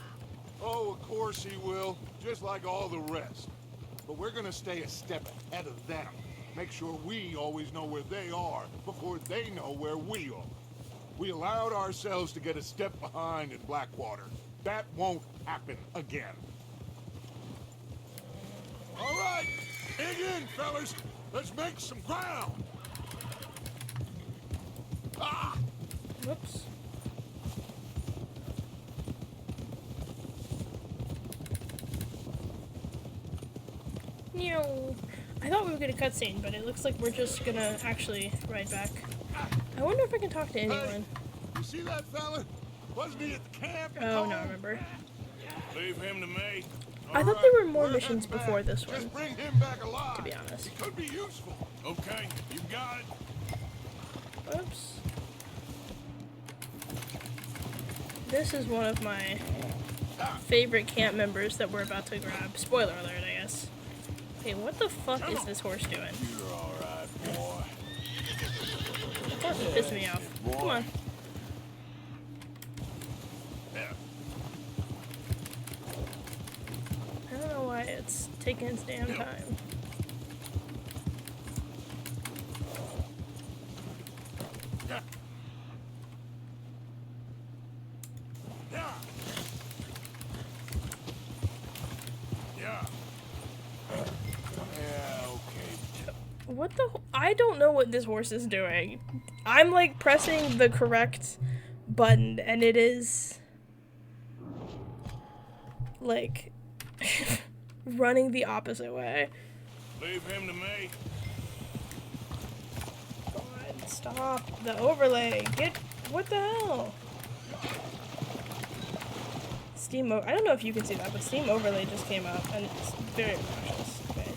Speaker 3: Oh, of course he will, just like all the rest. But we're gonna stay a step ahead of them. Make sure we always know where they are before they know where we are. We allowed ourselves to get a step behind in Blackwater. That won't happen again. All right, dig in, fellas. Let's make some ground.
Speaker 1: Whoops. No. I thought we were gonna cutscene, but it looks like we're just gonna actually ride back. I wonder if I can talk to anyone.
Speaker 7: You see that fella? Wasn't he at the camp?
Speaker 1: Oh, no, I remember.
Speaker 2: Leave him to me.
Speaker 1: I thought there were more missions before this one,
Speaker 7: Just bring him back alive.
Speaker 1: to be honest.
Speaker 7: He could be useful.
Speaker 2: Okay, you got it.
Speaker 1: Whoops. This is one of my favorite camp members that we're about to grab. Spoiler alert, I guess. Hey, what the fuck is this horse doing?
Speaker 3: You're all right, boy.
Speaker 1: The horse is pissing me off. Come on. I don't know why it's taking its damn time. What the? I don't know what this horse is doing. I'm like pressing the correct button and it is like running the opposite way.
Speaker 2: Leave him to me.
Speaker 1: God, stop the overlay. Get, what the hell? Steam I don't know if you can see that, but Steam overlay just came up and it's very obnoxious. Okay.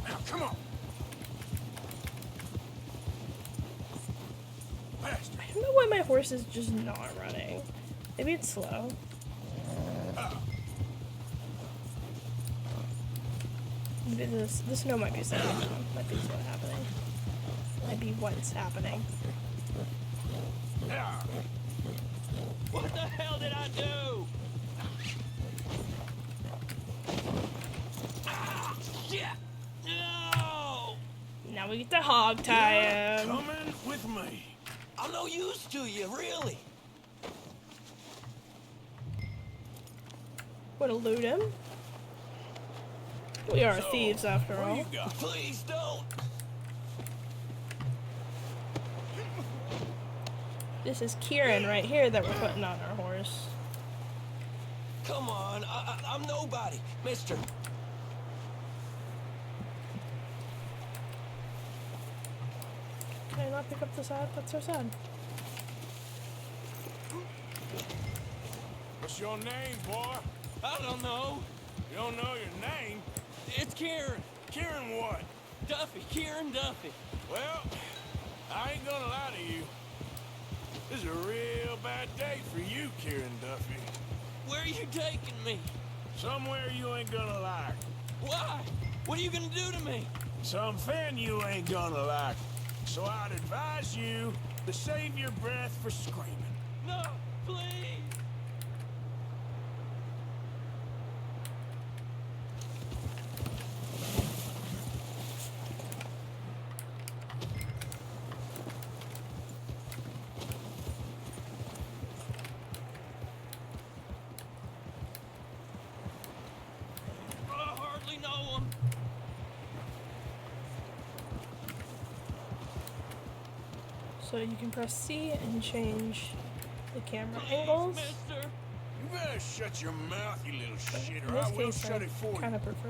Speaker 3: Now, come on. Faster.
Speaker 1: I don't know why my horse is just not running. Maybe it's slow. Maybe the snow might be slowing down. Might be what's happening. Might be what's happening.
Speaker 5: What the hell did I do? Ah, shit! No!
Speaker 1: Now we get to hog tie him.
Speaker 3: Coming with me.
Speaker 6: I'm no use to you, really.
Speaker 1: Wanna loot him? We are thieves after
Speaker 3: What do
Speaker 1: all.
Speaker 3: you got?
Speaker 6: Please don't.
Speaker 1: This is Kieran right here that we're putting on our horse.
Speaker 6: Come on, I'm nobody, mister.
Speaker 1: Can I not pick up the sad? That's so sad.
Speaker 3: What's your name, boy?
Speaker 5: I don't know.
Speaker 3: You don't know your name?
Speaker 5: It's Kieran.
Speaker 3: Kieran what?
Speaker 5: Duffy. Kieran Duffy.
Speaker 3: Well, I ain't gonna lie to you. This is a real bad day for you, Kieran Duffy.
Speaker 5: Where are you taking me?
Speaker 3: Somewhere you ain't gonna like.
Speaker 5: Why? What are you gonna do to me?
Speaker 3: Something you ain't gonna like. So I'd advise you to save your breath for screaming.
Speaker 5: No, please. I hardly know him.
Speaker 1: So you can press C and change the camera
Speaker 5: Please,
Speaker 1: angles.
Speaker 5: mister.
Speaker 3: You better shut your mouth, you little shit,
Speaker 1: In
Speaker 3: or I
Speaker 1: this
Speaker 3: will
Speaker 1: case,
Speaker 3: shut it for
Speaker 1: I
Speaker 3: you.
Speaker 1: kind of prefer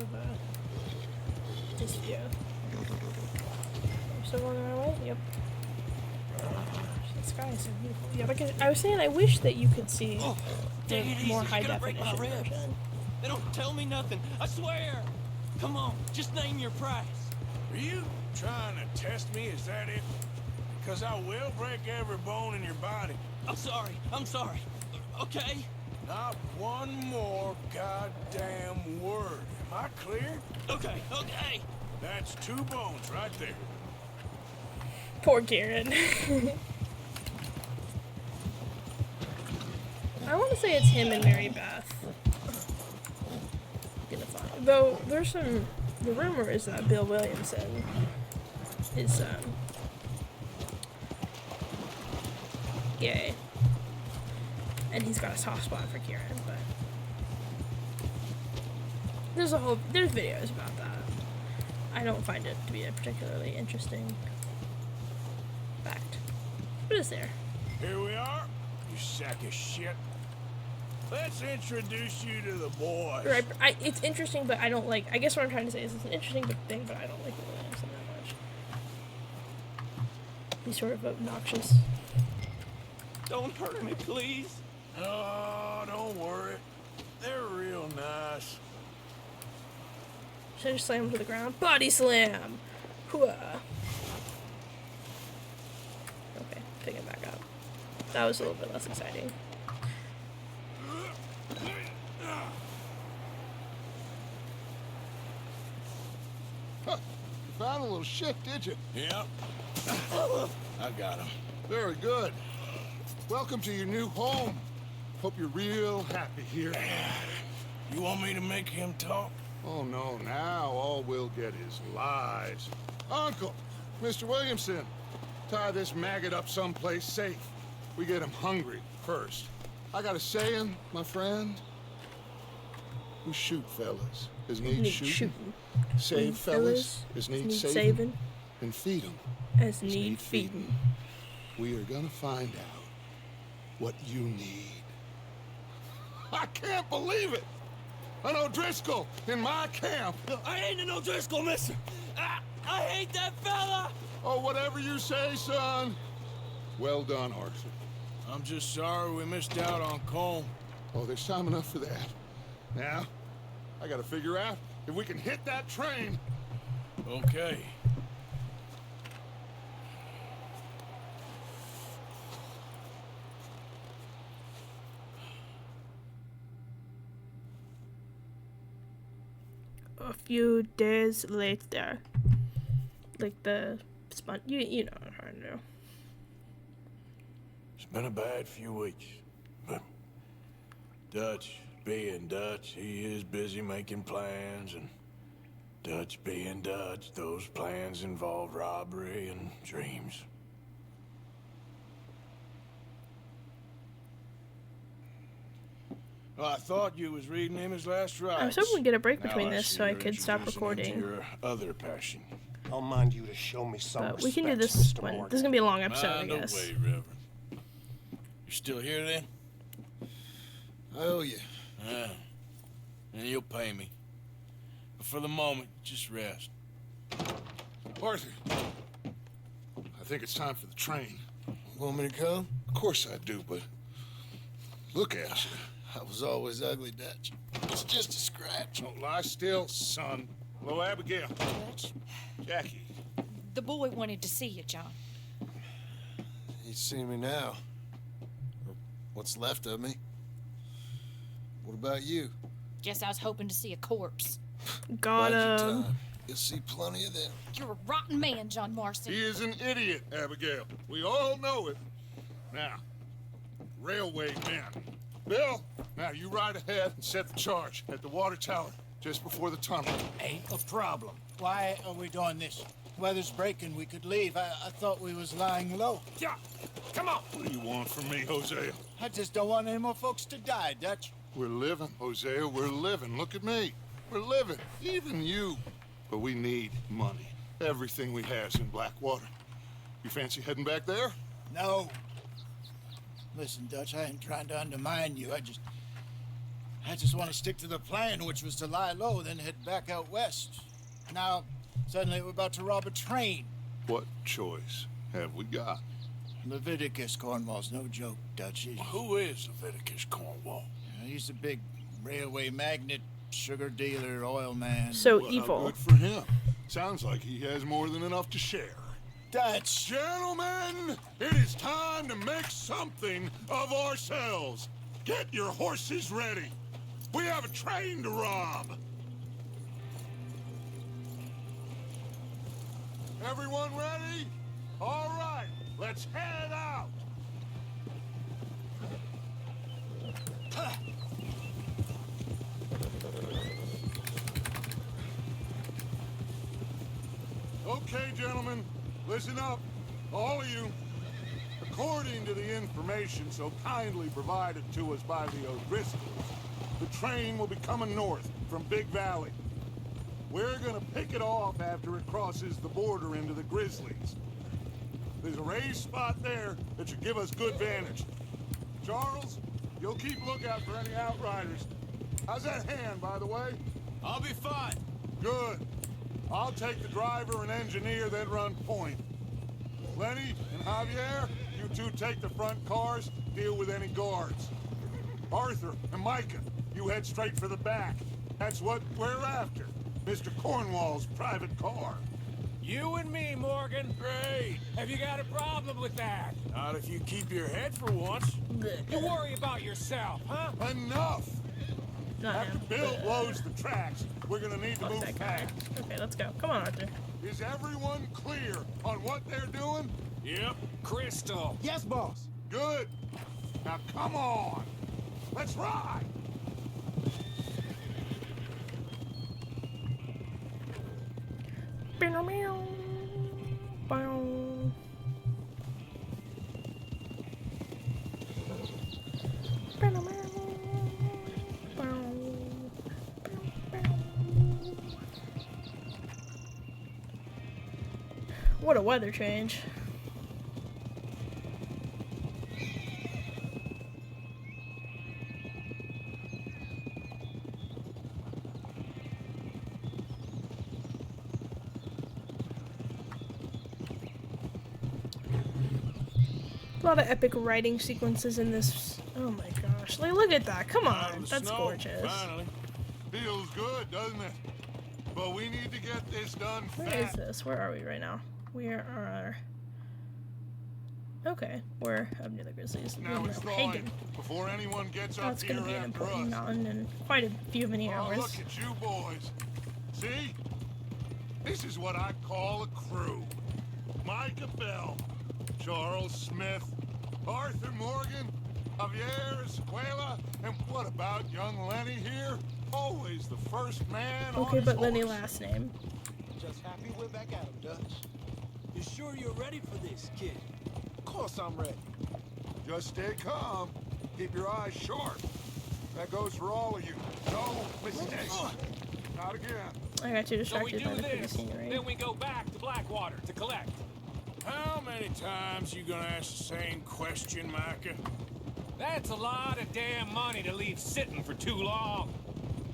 Speaker 1: this view. We're still going the right way? Yep. The sky is so beautiful. Yeah, because I was saying I wish that you could see
Speaker 5: Oh,
Speaker 1: the
Speaker 5: take it easy.
Speaker 1: more
Speaker 5: You're
Speaker 1: high
Speaker 5: gonna break my
Speaker 1: definition
Speaker 5: ribs.
Speaker 1: version.
Speaker 5: They don't tell me nothing. I swear. Come on, just name your price.
Speaker 3: Are you trying to test me? Is that it? Because I will break every bone in your body.
Speaker 5: I'm sorry. I'm sorry. Okay?
Speaker 3: Not one more goddamn word. Am I clear?
Speaker 5: Okay. Okay.
Speaker 3: That's 2 bones right there.
Speaker 1: Poor Kieran. I want to say it's him and Mary Beth. Gonna find. Though there's some. The rumor is that Bill Williamson is gay, and he's got a soft spot for Kieran. But there's videos about that. I don't find it to be a particularly interesting fact. What is there?
Speaker 3: Here we are, you sack of shit. Let's introduce you to the boys.
Speaker 1: Right, it's interesting, but I don't like. I guess what I'm trying to say is it's an interesting thing, but I don't like the Williamson that much. He's sort of obnoxious.
Speaker 6: Don't hurt me, please.
Speaker 3: Oh, don't worry. They're real nice.
Speaker 1: Should I just slam him to the ground? Body slam! Hooah! Okay, pick him back up. That was a little bit less exciting.
Speaker 7: Huh. You found a little shit, did you?
Speaker 3: Yep. I got him.
Speaker 7: Very good. Welcome to your new home. Hope you're real happy here.
Speaker 3: You want me to make him talk?
Speaker 7: Oh, no, now all we'll get is lies. Uncle, Mr. Williamson, tie this maggot up someplace safe. We get him hungry first. I got a saying, my friend. We shoot fellas as need shooting. Save fellas as need saving. And feed them
Speaker 1: as need feeding.
Speaker 7: We are gonna find out what you need. I can't believe it! An O'Driscoll in my camp!
Speaker 6: I ain't an O'Driscoll, mister. I hate that fella.
Speaker 7: Oh, whatever you say, son. Well done, Arthur.
Speaker 3: I'm just sorry we missed out on Cole.
Speaker 7: Oh, there's time enough for that. Now, I gotta figure out if we can hit that train.
Speaker 3: Okay.
Speaker 1: A few days later. Like the you know what I'm trying to do.
Speaker 3: It's been a bad few weeks, but Dutch being Dutch, he is busy making plans, and Dutch being Dutch, those plans involve robbery and dreams. Well, I thought you was reading him his last rites.
Speaker 1: I was hoping we'd get a break
Speaker 3: Now
Speaker 1: between
Speaker 3: I
Speaker 1: this
Speaker 3: see
Speaker 1: so I
Speaker 3: you're
Speaker 1: could stop
Speaker 3: introducing him to
Speaker 1: recording.
Speaker 3: your other passion.
Speaker 6: I'll mind you to show me some
Speaker 1: But
Speaker 6: respect,
Speaker 1: we can do this
Speaker 6: Mr.
Speaker 1: one.
Speaker 6: Morgan.
Speaker 1: This is gonna be a long episode, I
Speaker 3: Mind
Speaker 1: guess.
Speaker 3: away, Reverend. You still here then?
Speaker 8: I owe you.
Speaker 3: Yeah. And you'll pay me. But for the moment, just rest.
Speaker 7: Arthur, I think it's time for the train.
Speaker 8: Want me to come?
Speaker 7: Of course I do, but look at you.
Speaker 8: I was always ugly, Dutch. It's just a scratch.
Speaker 7: Don't lie still, son. Hello, Abigail. Jackie.
Speaker 9: The boy wanted to see you, John.
Speaker 8: He's seen me now. Or what's left of me. What about you?
Speaker 9: Guess I was hoping to see a corpse.
Speaker 1: Got
Speaker 8: Bide your
Speaker 1: him.
Speaker 8: time. You'll see plenty of them.
Speaker 9: You're a rotten man, John Marston.
Speaker 7: He is an idiot, Abigail. We all know it. Now, railway men. Bill, now you ride ahead and set the charge at the water tower just before the tunnel.
Speaker 10: Ain't a problem. Why are we doing this? Weather's breaking, we could leave. I thought we was lying low.
Speaker 3: Yeah, come on.
Speaker 7: What do you want from me, Hosea?
Speaker 10: I just don't want any more folks to die, Dutch.
Speaker 7: We're living, Hosea, we're living. Look at me. We're living, even you. But we need money. Everything we has in Blackwater. You fancy heading back there?
Speaker 10: No. Listen, Dutch, I ain't trying to undermine you. I just want to stick to the plan, which was to lie low, then head back out west. Now, suddenly we're about to rob a train.
Speaker 7: What choice have we got?
Speaker 10: Leviticus Cornwall's no joke, Dutch.
Speaker 3: Who is Leviticus Cornwall?
Speaker 10: He's a big railway magnate, sugar dealer, oil man.
Speaker 1: So
Speaker 7: Well, how
Speaker 1: evil.
Speaker 7: good for him. Sounds like he has more than enough to share.
Speaker 10: Dutch!
Speaker 7: Gentlemen, it is time to make something of ourselves. Get your horses ready. We have a train to rob. Everyone ready? All right, let's head out. Okay, gentlemen, listen up, all of you. According to the information so kindly provided to us by the O'Driscolls, the train will be coming north from Big Valley. We're gonna pick it off after it crosses the border into the Grizzlies. There's a raised spot there that should give us good vantage. Charles, you'll keep lookout for any outriders. How's that hand, by the way?
Speaker 3: I'll be fine.
Speaker 7: Good. I'll take the driver and engineer, then run point. Lenny and Javier, you two take the front cars, deal with any guards. Arthur and Micah, you head straight for the back. That's what we're after. Mr. Cornwall's private car.
Speaker 5: You and me, Morgan.
Speaker 3: Great.
Speaker 5: Have you got a problem with that?
Speaker 3: Not if you keep your head for once.
Speaker 5: You worry about yourself, huh?
Speaker 7: Enough!
Speaker 1: Not
Speaker 7: After
Speaker 1: him.
Speaker 7: Bill blows the tracks, we're gonna need to
Speaker 1: Fuck
Speaker 7: move
Speaker 1: that guy.
Speaker 7: fast.
Speaker 1: Okay, let's go. Come on, Arthur.
Speaker 7: Is everyone clear on what they're doing?
Speaker 5: Yep. Crystal.
Speaker 3: Yes, boss.
Speaker 7: Good. Now come on. Let's ride.
Speaker 1: What a weather change. A lot of epic writing sequences in this. Oh my gosh. Like, look at that. Come
Speaker 7: Out
Speaker 1: on.
Speaker 7: of the
Speaker 1: That's
Speaker 7: snow,
Speaker 1: gorgeous.
Speaker 7: Finally. Feels good, doesn't it? But we need to get this done
Speaker 1: Where is
Speaker 7: fast.
Speaker 1: this? Where are we right now? We are. Okay, we're up near the Grizzlies.
Speaker 7: Now
Speaker 1: We're
Speaker 7: it's
Speaker 1: in
Speaker 7: thawing
Speaker 1: Hagen.
Speaker 7: before anyone gets up
Speaker 1: That's
Speaker 7: here
Speaker 1: going to be an
Speaker 7: after
Speaker 1: important
Speaker 7: us.
Speaker 1: mountain in quite a few many
Speaker 7: Oh,
Speaker 1: hours.
Speaker 7: look at you boys. See? This is what I call a crew. Micah Bell, Charles Smith, Arthur Morgan, Javier Escuela, and what about young Lenny here? Always the first man on
Speaker 1: Okay,
Speaker 7: his
Speaker 1: but Lenny
Speaker 7: horse.
Speaker 1: last name.
Speaker 3: Just happy we're back at him, Dutch. You sure you're ready for this, kid? Of course I'm ready.
Speaker 7: Just stay calm. Keep your eyes sharp. That goes for all of you. No mistakes. Not again.
Speaker 1: I got too
Speaker 5: So we
Speaker 1: distracted
Speaker 5: do
Speaker 1: by the pretty
Speaker 5: this,
Speaker 1: scenery.
Speaker 5: then we go back to Blackwater to collect.
Speaker 3: How many times you gonna ask the same question, Micah?
Speaker 5: That's a lot of damn money to leave sitting for too long.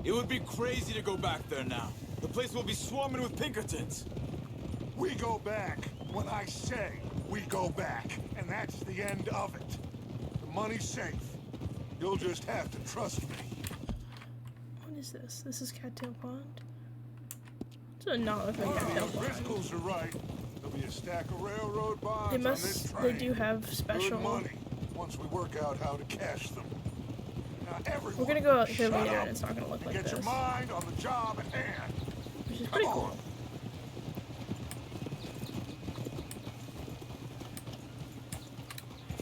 Speaker 4: It would be crazy to go back there now. The place will be swarming with Pinkertons.
Speaker 7: We go back when I say we go back, and that's the end of it. The money's safe. You'll just have to trust me.
Speaker 1: What is this? This is Cattail Pond? It does not look like Cattail
Speaker 7: The
Speaker 1: Pond.
Speaker 7: Driscolls are right. There'll be a stack of railroad bonds
Speaker 1: They
Speaker 7: on this
Speaker 1: must.
Speaker 7: train.
Speaker 1: They do have special.
Speaker 7: Good money once we work out how to cash them. Now everyone,
Speaker 1: We're gonna go out here
Speaker 7: shut
Speaker 1: later,
Speaker 7: up
Speaker 1: and it's not gonna look
Speaker 7: and
Speaker 1: like
Speaker 7: get your
Speaker 1: this,
Speaker 7: mind on the job at hand.
Speaker 1: which is
Speaker 7: Come
Speaker 1: pretty
Speaker 7: on.
Speaker 1: cool.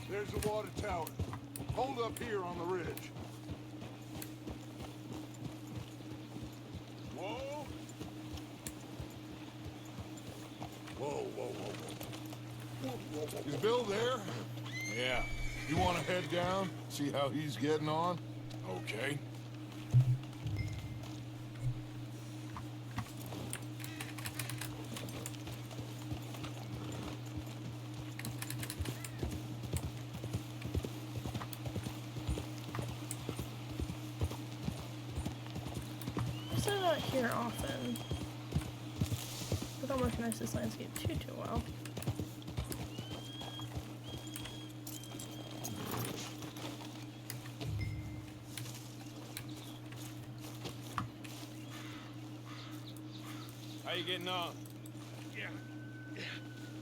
Speaker 7: There's the water tower. Hold up here on the ridge. Whoa. Whoa, whoa, whoa, whoa. Is Bill there?
Speaker 3: Yeah.
Speaker 7: You want to head down, see how he's getting on?
Speaker 3: Okay.
Speaker 1: I'm still not here often. I don't recognize this landscape too well.
Speaker 3: How you getting on?
Speaker 6: Yeah.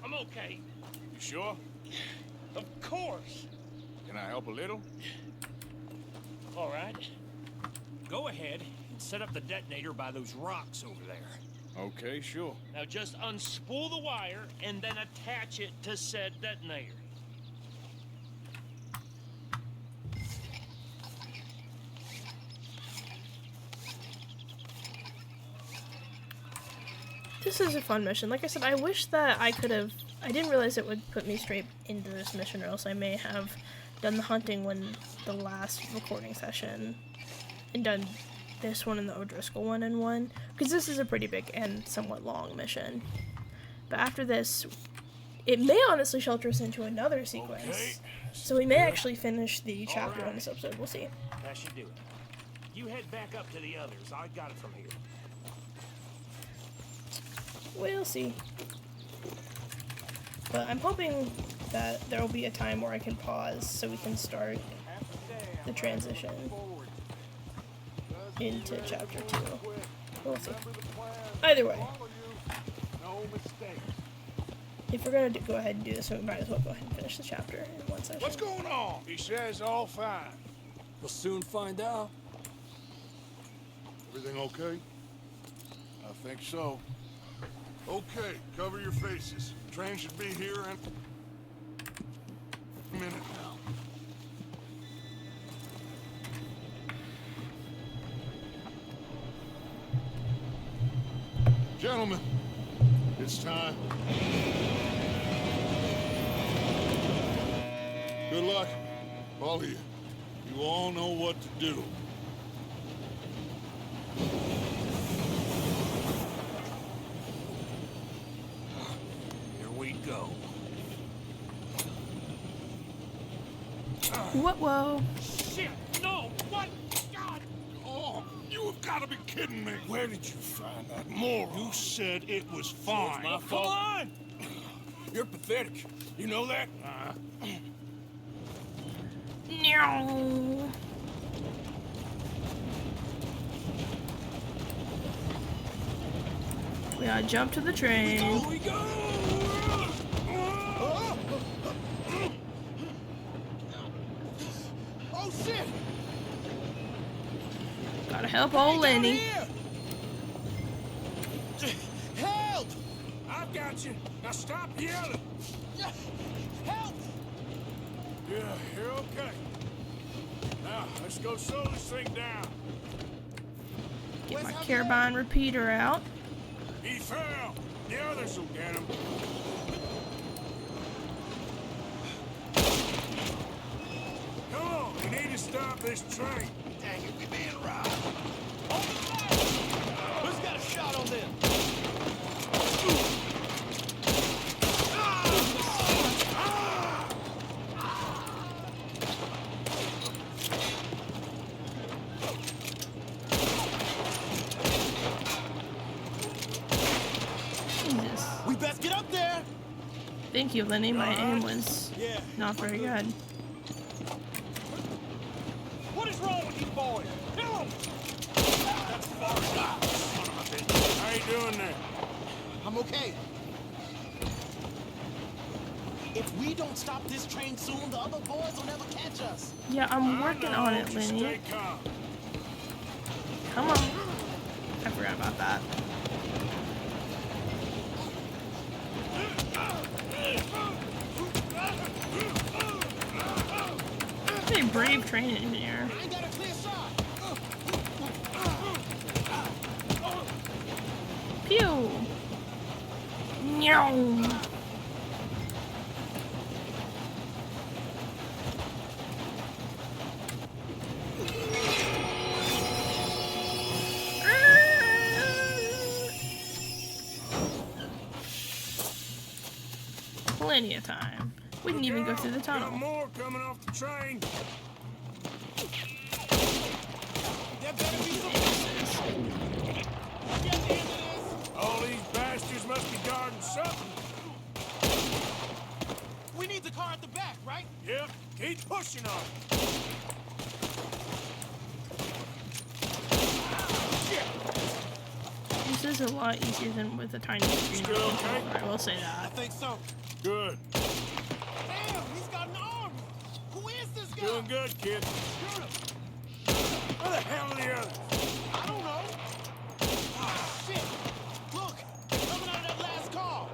Speaker 6: I'm okay.
Speaker 3: You sure?
Speaker 6: Of course.
Speaker 3: Can I help a little?
Speaker 6: All right. Go ahead and set up the detonator by those rocks over there.
Speaker 3: Okay, sure.
Speaker 6: Now just unspool the wire and then attach it to said detonator.
Speaker 1: This is a fun mission. Like I said, I wish that I could have. I didn't realize it would put me straight into this mission, or else I may have done the hunting when the last recording session and done this one and the O'Driscoll one in one, because this is a pretty big and somewhat long mission. But after this, it may honestly shelter us into another sequence.
Speaker 3: Okay.
Speaker 1: So we may actually finish the chapter on this episode. We'll see.
Speaker 6: That should do it. You head back up to the others. I got it from here.
Speaker 1: We'll see. But I'm hoping that there will be a time where I can pause so we can start the transition into chapter 2. We'll see. Either way, if we're gonna go ahead and do this, we might as well go ahead and finish the chapter in one session.
Speaker 3: What's going on? He says all fine.
Speaker 5: We'll soon find out.
Speaker 7: Everything okay?
Speaker 3: I think so.
Speaker 7: Okay, cover your faces. Train should be here in a minute now. Gentlemen, it's time. Good luck, all of you. You all know what to do.
Speaker 6: Here we go.
Speaker 1: Whoa.
Speaker 6: Shit! No! What? God!
Speaker 7: Oh, you have got to be kidding me.
Speaker 3: Where did you find that moron?
Speaker 7: You said it was fine.
Speaker 3: my
Speaker 6: Come
Speaker 3: fault.
Speaker 6: on!
Speaker 3: You're pathetic. You know that?
Speaker 1: No. We gotta jump to the train.
Speaker 3: Here we go! Oh, shit!
Speaker 1: Gotta help old Lenny.
Speaker 3: Help! I've got you. Now stop yelling. Help! Yeah, you're okay. Now, let's go slow this thing down.
Speaker 1: Get my carbine repeater out.
Speaker 3: He fell. The others will get him. Come on, we need to stop this train.
Speaker 2: Dang it, we being robbed.
Speaker 6: Who's got a shot on them?
Speaker 1: Jesus.
Speaker 6: We best get up there!
Speaker 1: Thank you, Lenny. My aim was
Speaker 6: Yeah.
Speaker 1: not very good.
Speaker 6: What is wrong with you boys? Kill 'em!
Speaker 3: How you doing there?
Speaker 11: I'm okay. If we don't stop this train soon, the other boys will never catch us.
Speaker 1: Yeah, I'm working on it,
Speaker 3: Just
Speaker 1: Lenny.
Speaker 3: stay calm.
Speaker 1: Come on. I forgot about that. Pretty brave train engineer.
Speaker 11: I ain't got a clear shot.
Speaker 1: Pew! Meow! Plenty of time. We can even go through the
Speaker 3: Got
Speaker 1: tunnel.
Speaker 3: more coming off the train.
Speaker 11: There better be some. Get the end of this.
Speaker 3: All these bastards must be guarding something.
Speaker 11: We need the car at the back, right?
Speaker 3: Yep, keep pushing on it.
Speaker 1: This is a lot easier than with a tiny screen.
Speaker 3: Still okay?
Speaker 1: I will say
Speaker 11: I
Speaker 1: that.
Speaker 11: think so.
Speaker 3: Good.
Speaker 11: Damn, he's got an army. Who is this guy?
Speaker 3: Doing good, kid.
Speaker 11: Shoot him.
Speaker 3: Where the hell are the others?
Speaker 11: I don't know. Ah, shit. Look, they're coming out of that last car.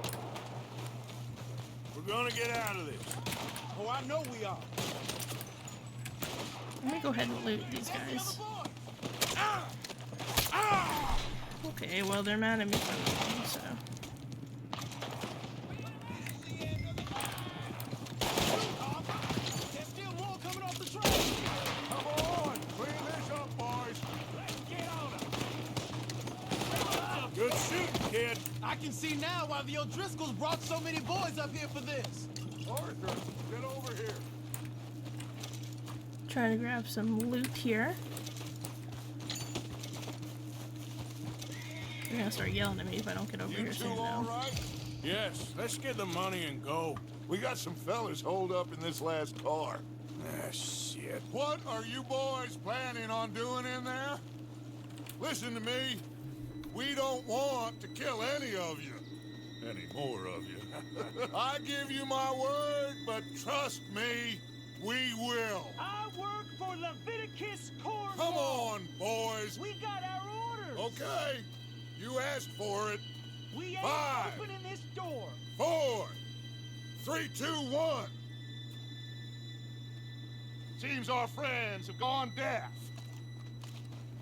Speaker 3: We're gonna get out of this.
Speaker 11: Oh, I know we are.
Speaker 1: Let me go ahead and loot these
Speaker 11: That's the
Speaker 1: guys.
Speaker 11: other boy.
Speaker 1: Okay, well they're mad at me for nothing, so.
Speaker 11: There's still more coming off the train.
Speaker 3: Come on, clean this up, boys.
Speaker 6: Let's get on!
Speaker 8: kid.
Speaker 11: I can see now why the O'Driscolls brought so many boys up here for this.
Speaker 3: Arthur, get over here.
Speaker 1: Trying to grab some loot here. They're gonna start yelling at me if I don't get over here soon,
Speaker 3: all
Speaker 1: though.
Speaker 3: right? Yes, let's get the money and go. We got some fellas holed up in this last car. Ah, shit. What are you boys planning on doing in there? Listen to me. We don't want to kill any of you. Any more of you. I give you my word, but trust me, we will.
Speaker 6: I work for Leviticus Corps.
Speaker 3: Come on, boys.
Speaker 6: We got our orders.
Speaker 3: Okay, you asked for it.
Speaker 6: We ain't
Speaker 3: 5,
Speaker 6: opening this door.
Speaker 3: 4, 3, 2, 1. Seems our friends have gone deaf.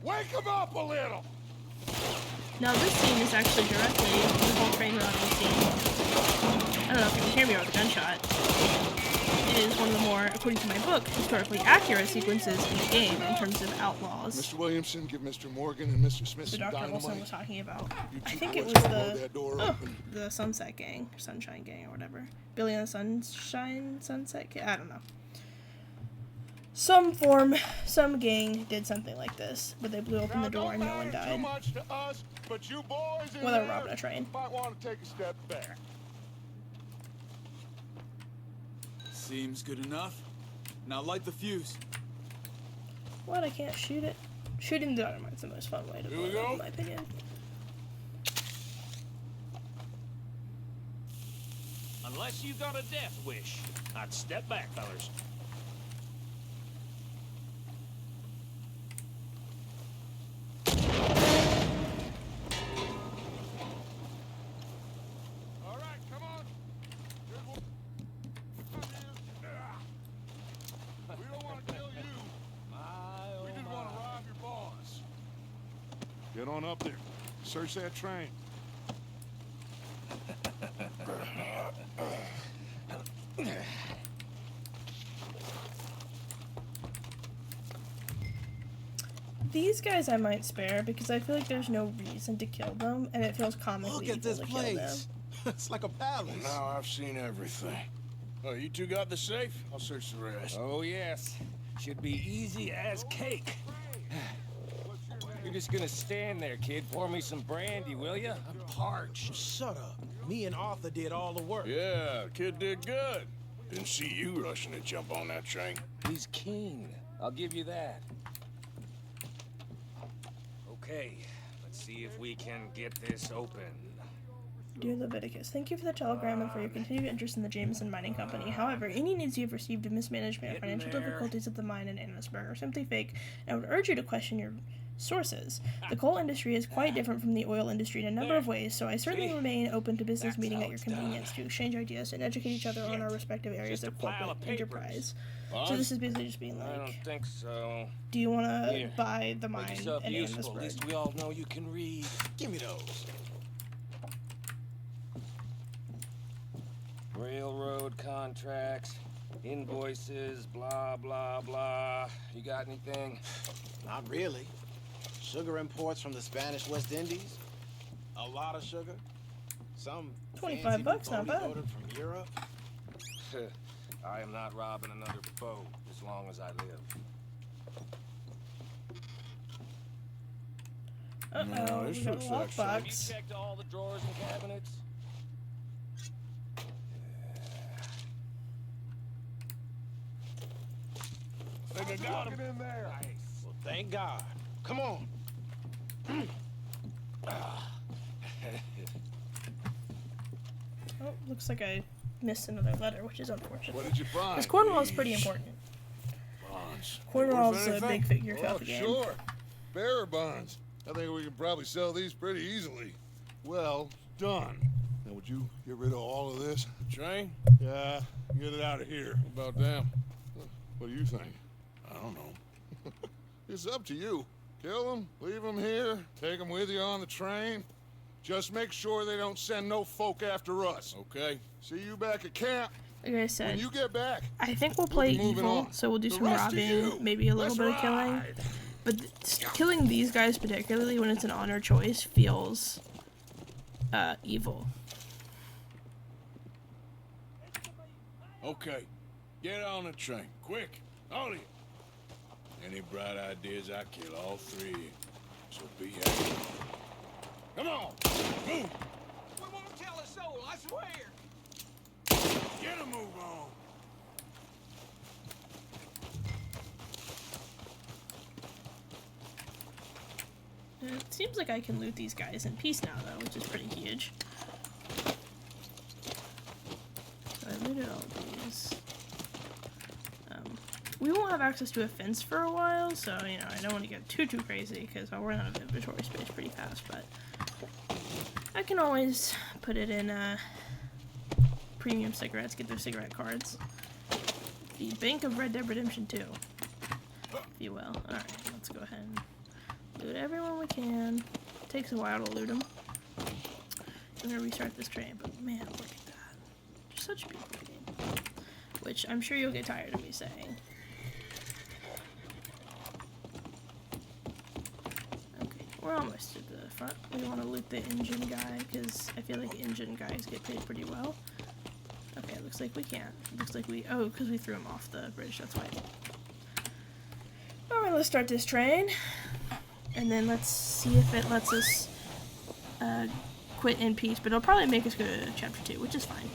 Speaker 3: Wake them up a little.
Speaker 1: Now this scene is actually directly the whole train running scene. I don't know if you can hear me over the gunshot. It is one of the more, according to my book, historically accurate sequences in the game in terms of outlaws.
Speaker 7: Mr. Williamson, give Mr. Morgan and Mr. Smith
Speaker 1: So
Speaker 7: some
Speaker 1: Dr. Wilson
Speaker 7: dynamite.
Speaker 1: was talking about.
Speaker 7: You
Speaker 1: I
Speaker 7: two
Speaker 1: think it
Speaker 7: boys
Speaker 1: was
Speaker 7: blow that door open.
Speaker 1: the Sunset Gang, or Sunshine Gang, or whatever. Billy and the Sunset Gang. I don't know. Some gang did something like this, but they blew open the door and no one
Speaker 3: Too
Speaker 1: died.
Speaker 3: much to us, but you boys in
Speaker 1: Well, they were
Speaker 3: there
Speaker 1: robbing a train.
Speaker 3: might want to take a step back.
Speaker 4: Seems good enough. Now light the fuse.
Speaker 1: What? I can't shoot it? Shooting the dynamite's the most fun way to blow it up, in my opinion.
Speaker 6: Unless you got a death wish, I'd step back, fellas.
Speaker 3: All right, come on. Here's what we don't want to kill you. We just want to rob your boss. Get on up there. Search that train.
Speaker 1: These guys I might spare because I feel like there's no reason to kill them, and it feels comically
Speaker 11: Look at this
Speaker 1: evil to kill them.
Speaker 11: place. It's like a palace.
Speaker 3: Now I've seen everything. Oh, you two got the safe? I'll search the rest.
Speaker 5: Oh, yes. Should be easy as cake. You're just gonna stand there, kid. Pour me some brandy, will ya? I'm parched.
Speaker 11: Shut up. Me and Arthur did all the work.
Speaker 3: Yeah, kid did good. Didn't see you rushing to jump on that train.
Speaker 5: He's keen. I'll give you that. Okay, let's see if we can get this open.
Speaker 1: Dear Leviticus, thank you for the telegram and for your continued interest in the Jameson Mining Company. However, any news you have received of mismanagement or financial difficulties at the mine in Annisburg are simply fake, and I would urge you to question your sources. The coal industry is quite different from the oil industry in a number of ways, so I certainly remain open to business meeting at your convenience to exchange ideas and educate each other on our respective areas of corporate enterprise. So this is basically just being
Speaker 5: I don't
Speaker 1: like,
Speaker 5: think so.
Speaker 1: do you want to
Speaker 5: Here,
Speaker 1: buy the
Speaker 5: Make
Speaker 1: mine
Speaker 5: yourself
Speaker 1: in
Speaker 5: useful. At
Speaker 1: Annisburg?
Speaker 5: least we all know you can read.
Speaker 11: Give me those.
Speaker 5: Railroad contracts, invoices, blah, blah, blah. You got anything?
Speaker 11: Not really. Sugar imports from the Spanish West Indies. A lot of sugar. Some
Speaker 1: 25
Speaker 11: fancy
Speaker 1: bucks, not
Speaker 11: boat
Speaker 1: bad.
Speaker 11: ordered from Europe.
Speaker 5: I am not robbing another boat as long as I live.
Speaker 1: Uh-oh,
Speaker 3: this
Speaker 1: we got a
Speaker 3: looks like
Speaker 5: Have you
Speaker 1: lockbox.
Speaker 5: checked all the drawers and cabinets?
Speaker 3: They got him in there.
Speaker 11: Well, thank God. Come on.
Speaker 1: Oh, looks like I missed another letter, which is unfortunate.
Speaker 3: What did you find?
Speaker 1: Because Cornwall's pretty important.
Speaker 3: Bonds.
Speaker 1: Cornwall's
Speaker 3: Worth
Speaker 1: a big
Speaker 3: anything?
Speaker 1: figure
Speaker 3: Oh,
Speaker 1: throughout the game.
Speaker 7: Sure. Bearer bonds. I think we can probably sell these pretty easily. Well done. Now, would you get rid of all of this?
Speaker 3: Train?
Speaker 7: Yeah, get it out of here.
Speaker 3: What about them?
Speaker 7: What do you think?
Speaker 3: I don't know.
Speaker 7: It's up to you. Kill them, leave them here, take them with you on the train. Just make sure they don't send no folk after us.
Speaker 3: Okay.
Speaker 7: See you back at camp.
Speaker 1: Like I said,
Speaker 7: When you get back,
Speaker 1: I think we'll play
Speaker 7: be moving
Speaker 1: evil,
Speaker 7: on.
Speaker 1: so we'll do
Speaker 7: The
Speaker 1: some
Speaker 7: rest of
Speaker 1: robbing,
Speaker 7: you,
Speaker 1: maybe a little
Speaker 7: let's
Speaker 1: bit of killing.
Speaker 7: ride.
Speaker 1: But killing these guys, particularly when it's an honor choice, feels evil.
Speaker 3: Okay, get on the train, quick, all of you. Any bright ideas, I kill all three of you. So be happy. Come on, move!
Speaker 5: We won't tell a soul, I swear.
Speaker 3: Get a move on.
Speaker 1: It seems like I can loot these guys in peace now, though, which is pretty huge. So I looted all of these. We won't have access to a fence for a while, so, you know, I don't want to get too crazy, because I'll run out of inventory space pretty fast, but I can always put it in, premium cigarettes, get their cigarette cards. The Bank of Red Dead Redemption 2, if you will. Alright, let's go ahead and loot everyone we can. It takes a while to loot them. I'm gonna restart this train, but man, look at that. Such a beautiful game. Which I'm sure you'll get tired of me saying. Okay, we're almost to the front. We want to loot the engine guy, because I feel like engine guys get paid pretty well. Okay, looks like we can't. Looks like we... Oh, because we threw him off the bridge, that's why. Alright, let's start this train. And then let's see if it lets us quit in peace. But it'll probably make us go to chapter 2, which is fine.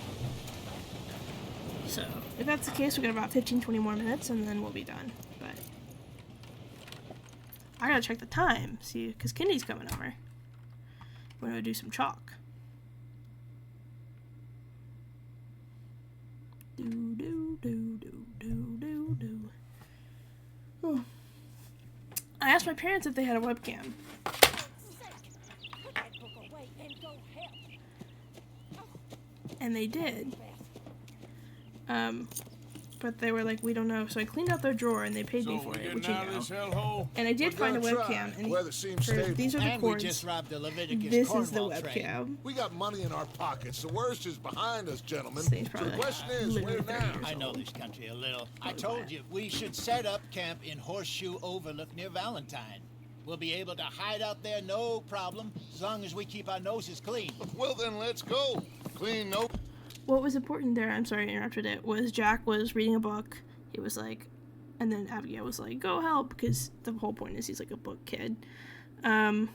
Speaker 1: So, if that's the case, we got about 15-20 more minutes, and then we'll be done. But I gotta check the time, see, because Kenny's coming over. We're gonna do some chalk. Oh. I asked my parents if they had a webcam. And they did. But they were like, we don't know. So I cleaned out their drawer and they paid me for it, which you know. And I did find a webcam. And these are the cords. This is the webcam.
Speaker 7: We got money in our pockets. The worst is behind us, gentlemen.
Speaker 1: So
Speaker 7: the question is, where now?
Speaker 10: I know this country a little. I told you, we should set up camp in Horseshoe Overlook near Valentine. We'll be able to hide out there, no problem, as long as we keep our noses clean.
Speaker 7: Well, then let's go. Clean nose.
Speaker 1: What was important there, I'm sorry I interrupted it, was Jack was reading a book. He was like, and then Abigail was like, go help, because the whole point is he's like a book kid. And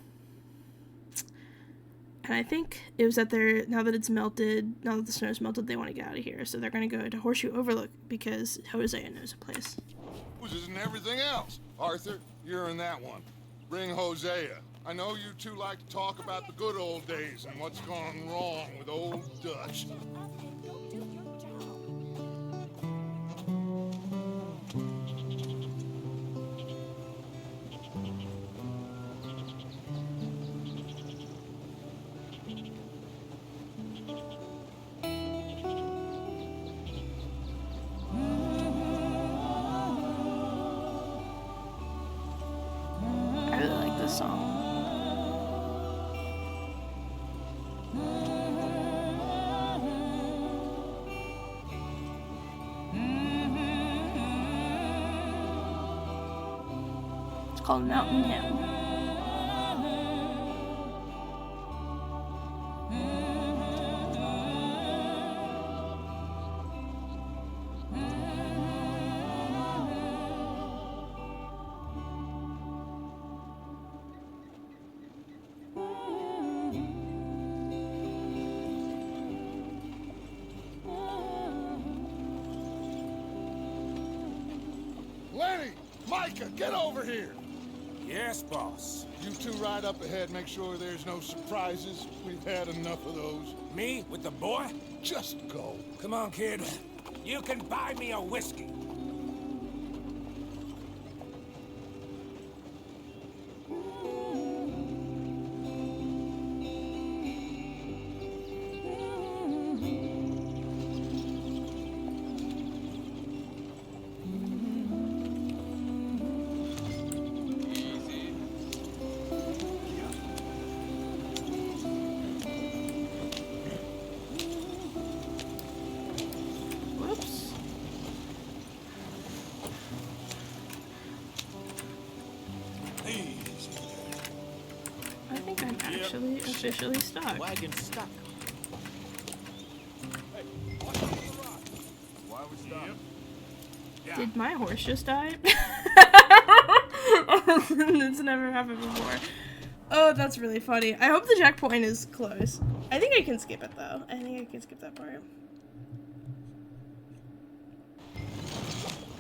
Speaker 1: I think it was that they're, now that it's melted, now that the snow's melted, they want to get out of here. So they're going to go to Horseshoe Overlook because Hosea knows a place.
Speaker 7: And everything else. Arthur, you're in that one. Bring Hosea. I know you two like to talk about the good old days and what's gone wrong with old Dutch.
Speaker 1: I really like this song. It's called Mountain Hymn.
Speaker 7: Lenny! Micah, get over here!
Speaker 5: Yes, boss.
Speaker 7: You two ride up ahead, make sure there's no surprises. We've had enough of those.
Speaker 5: Me with the boy?
Speaker 7: Just go.
Speaker 5: Come on, kid. You can buy me a whiskey.
Speaker 1: Whoops. officially stuck.
Speaker 11: Wagon stuck.
Speaker 3: Why we stop?
Speaker 2: Yeah.
Speaker 1: Did my horse just die? It's never happened before. Oh, that's really funny. I hope the checkpoint is close. I think I can skip it though. I think I can skip that part.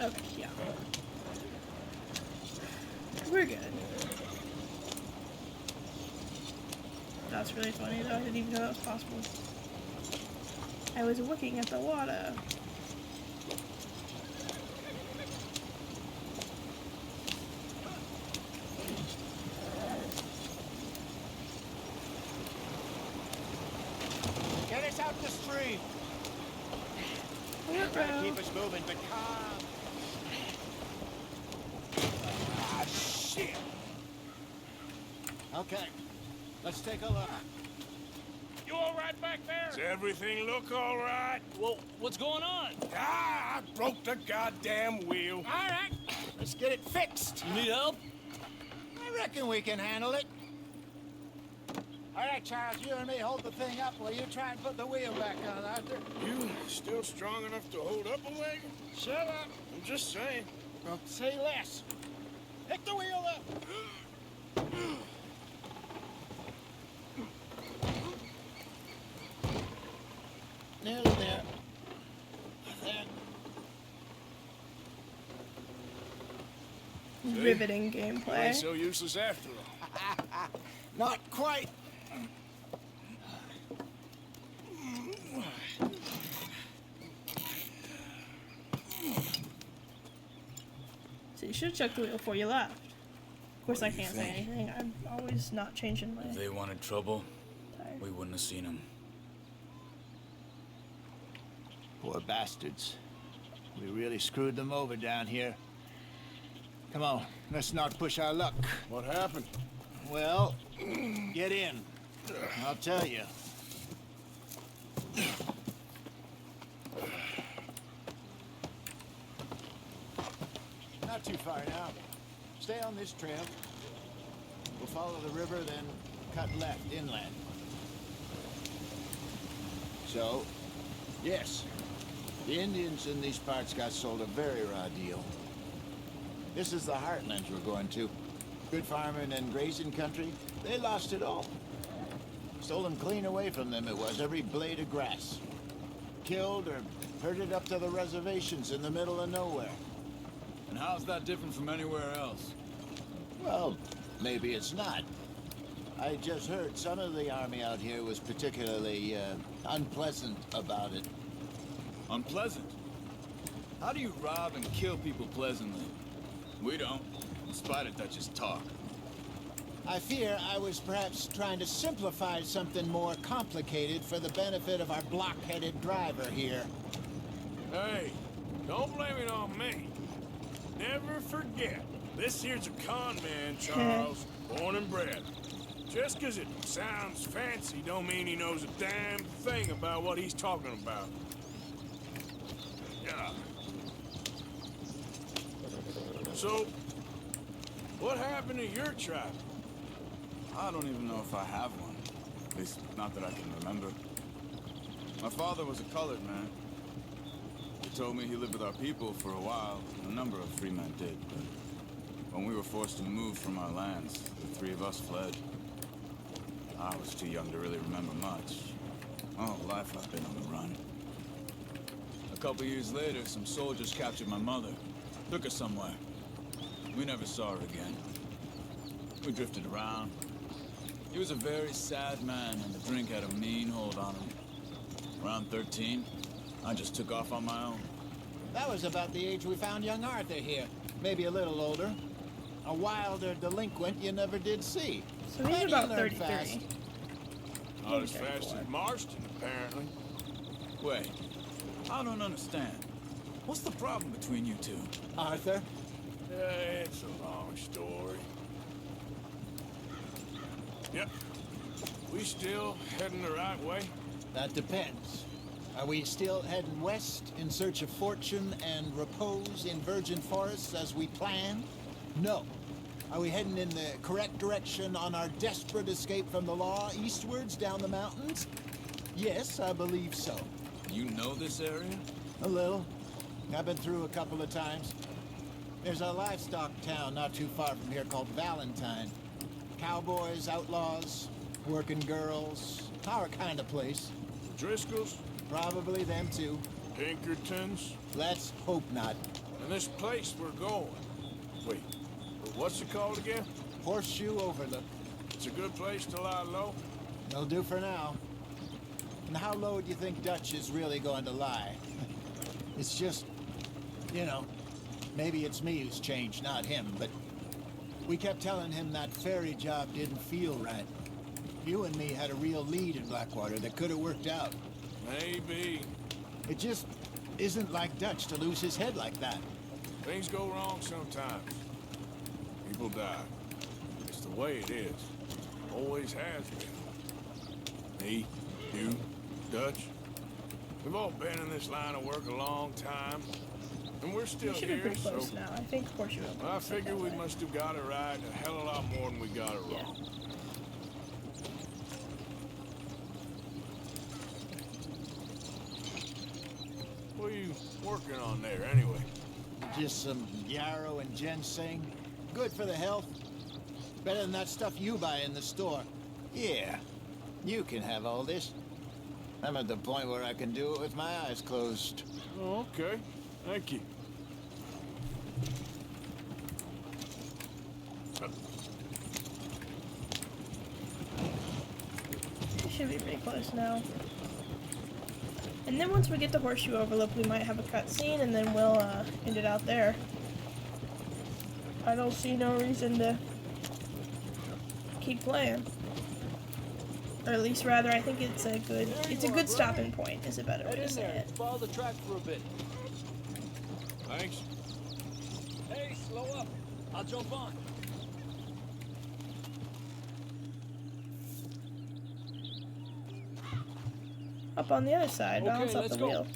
Speaker 1: Okay, yeah. We're good. That's really funny though. I didn't even know that was possible. I was looking at the water.
Speaker 11: Get us out the stream. Try to keep us moving, but calm. Ah, shit. Okay, let's take a look.
Speaker 6: You all right back there?
Speaker 2: Does everything look all right?
Speaker 6: Well, what's going on?
Speaker 2: Ah, I broke the goddamn wheel.
Speaker 11: All right, let's get it fixed.
Speaker 6: You need help?
Speaker 11: I reckon we can handle it. All right, Charles, you and me hold the thing up while you try and put the wheel back on, Arthur.
Speaker 3: You still strong enough to hold up a wagon?
Speaker 11: Shut up.
Speaker 3: I'm just saying.
Speaker 11: Well, say less. Pick the wheel up. Nearly there. There.
Speaker 1: Riveting
Speaker 3: Ain't
Speaker 1: gameplay.
Speaker 3: so useless after all.
Speaker 11: Not quite.
Speaker 1: So you should have checked the wheel before you left. Of course, I can't say anything. I'm always not changing my
Speaker 4: If they wanted trouble,
Speaker 1: tire.
Speaker 4: we wouldn't have seen them.
Speaker 10: Poor bastards. We really screwed them over down here. Come on, let's not push our luck.
Speaker 3: What happened?
Speaker 10: Well, get in. I'll tell you. Not too far now. Stay on this trail. We'll follow the river, then cut left inland. So, yes, the Indians in these parts got sold a very raw deal. This is the heartlands we're going to. Good farming and grazing country, they lost it all. Stolen clean away from them it was, every blade of grass. Killed or herded up to the reservations in the middle of nowhere.
Speaker 4: And how's that different from anywhere else?
Speaker 10: Well, maybe it's not. I just heard some of the army out here was particularly unpleasant about it.
Speaker 4: Unpleasant? How do you rob and kill people pleasantly? We don't, in spite of Dutch's talk.
Speaker 10: I fear I was perhaps trying to simplify something more complicated for the benefit of our block-headed driver here.
Speaker 3: Hey, don't blame it on me. Never forget, this here's a con man, Charles, born and bred. Just 'cause it sounds fancy don't mean he knows a damn thing about what he's talking about. Yeah. So, what happened to your tribe?
Speaker 4: I don't even know if I have one. At least, not that I can remember. My father was a colored man. He told me he lived with our people for a while. A number of free men did, but when we were forced to move from our lands, the three of us fled. I was too young to really remember much. My whole life I've been on the run. A couple years later, some soldiers captured my mother. Took her somewhere. We never saw her again. We drifted around. He was a very sad man, and the drink had a mean hold on him. Around 13, I just took off on my own.
Speaker 10: That was about the age we found young Arthur here. Maybe a little older. A wilder delinquent you never did see.
Speaker 1: So he's
Speaker 10: But
Speaker 1: about
Speaker 10: he learned
Speaker 1: 33.
Speaker 10: fast.
Speaker 3: Not as fast as Marston, apparently.
Speaker 4: Wait, I don't understand. What's the problem between you two?
Speaker 10: Arthur?
Speaker 3: It's a long story. Yep. We still heading the right way?
Speaker 10: That depends. Are we still heading west in search of fortune and repose in virgin forests as we planned? No.
Speaker 11: Are we heading in the correct direction on our desperate escape from the law eastwards down the mountains? Yes, I believe so.
Speaker 4: You know this area?
Speaker 11: A little. I've been through a couple of times. There's a livestock town not too far from here called Valentine. Cowboys, outlaws, working girls, our kind of place.
Speaker 3: Driscoll's?
Speaker 11: Probably them too.
Speaker 3: Pinkertons?
Speaker 11: Let's hope not.
Speaker 3: And this place we're going. Wait, what's it called again?
Speaker 11: Horseshoe Overlook.
Speaker 3: It's a good place to lie low.
Speaker 11: It'll do for now. And how low do you think Dutch is really going to lie? It's just, you know, maybe it's me who's changed, not him, but we kept telling him that ferry job didn't feel right. You and me had a real lead in Blackwater that could have worked out.
Speaker 3: Maybe.
Speaker 11: It just isn't like Dutch to lose his head like that.
Speaker 3: Things go wrong sometimes. People die. It's the way it is. Always has been. Me, you, Dutch. We've all been in this line of work a long time. And we're still
Speaker 1: We should be
Speaker 3: here,
Speaker 1: pretty
Speaker 3: so...
Speaker 1: close now. I think Horseshoe Overlook.
Speaker 3: I figure we must have got it right a hell of a lot more than we got it wrong.
Speaker 1: Yeah.
Speaker 3: What are you working on there, anyway?
Speaker 11: Just some yarrow and ginseng. Good for the health. Better than that stuff you buy in the store. Yeah, you can have all this. I'm at the point where I can do it with my eyes closed.
Speaker 3: Oh, okay. Thank you.
Speaker 1: We should be pretty close now. And then once we get to Horseshoe Overlook, we might have a cutscene, and then we'll end it out there. I don't see no reason to keep playing. Or at least, rather, I think it's a good stopping point. Is a better way to say it.
Speaker 6: Follow the track for a bit.
Speaker 3: Thanks.
Speaker 6: Hey, slow up. I'll jump on.
Speaker 1: Up on the other side, balance up
Speaker 6: let's
Speaker 1: the
Speaker 6: go.
Speaker 1: wheel.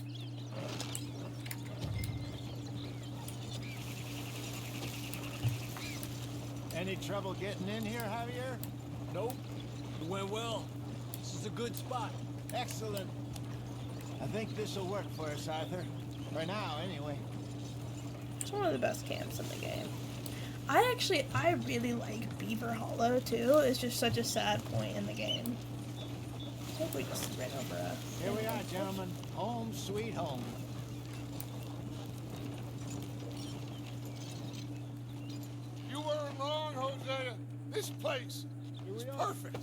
Speaker 11: Any trouble getting in here, Javier?
Speaker 6: Nope. It went well. This is a good spot.
Speaker 11: Excellent. I think this'll work for us, Arthur. For now, anyway.
Speaker 1: It's one of the best camps in the game. I really like Beaver Hollow too. It's just such a sad point in the game. I think we just ran over a...
Speaker 11: Here we are, gentlemen. Home sweet home.
Speaker 7: You weren't wrong, Hosea. This place is perfect.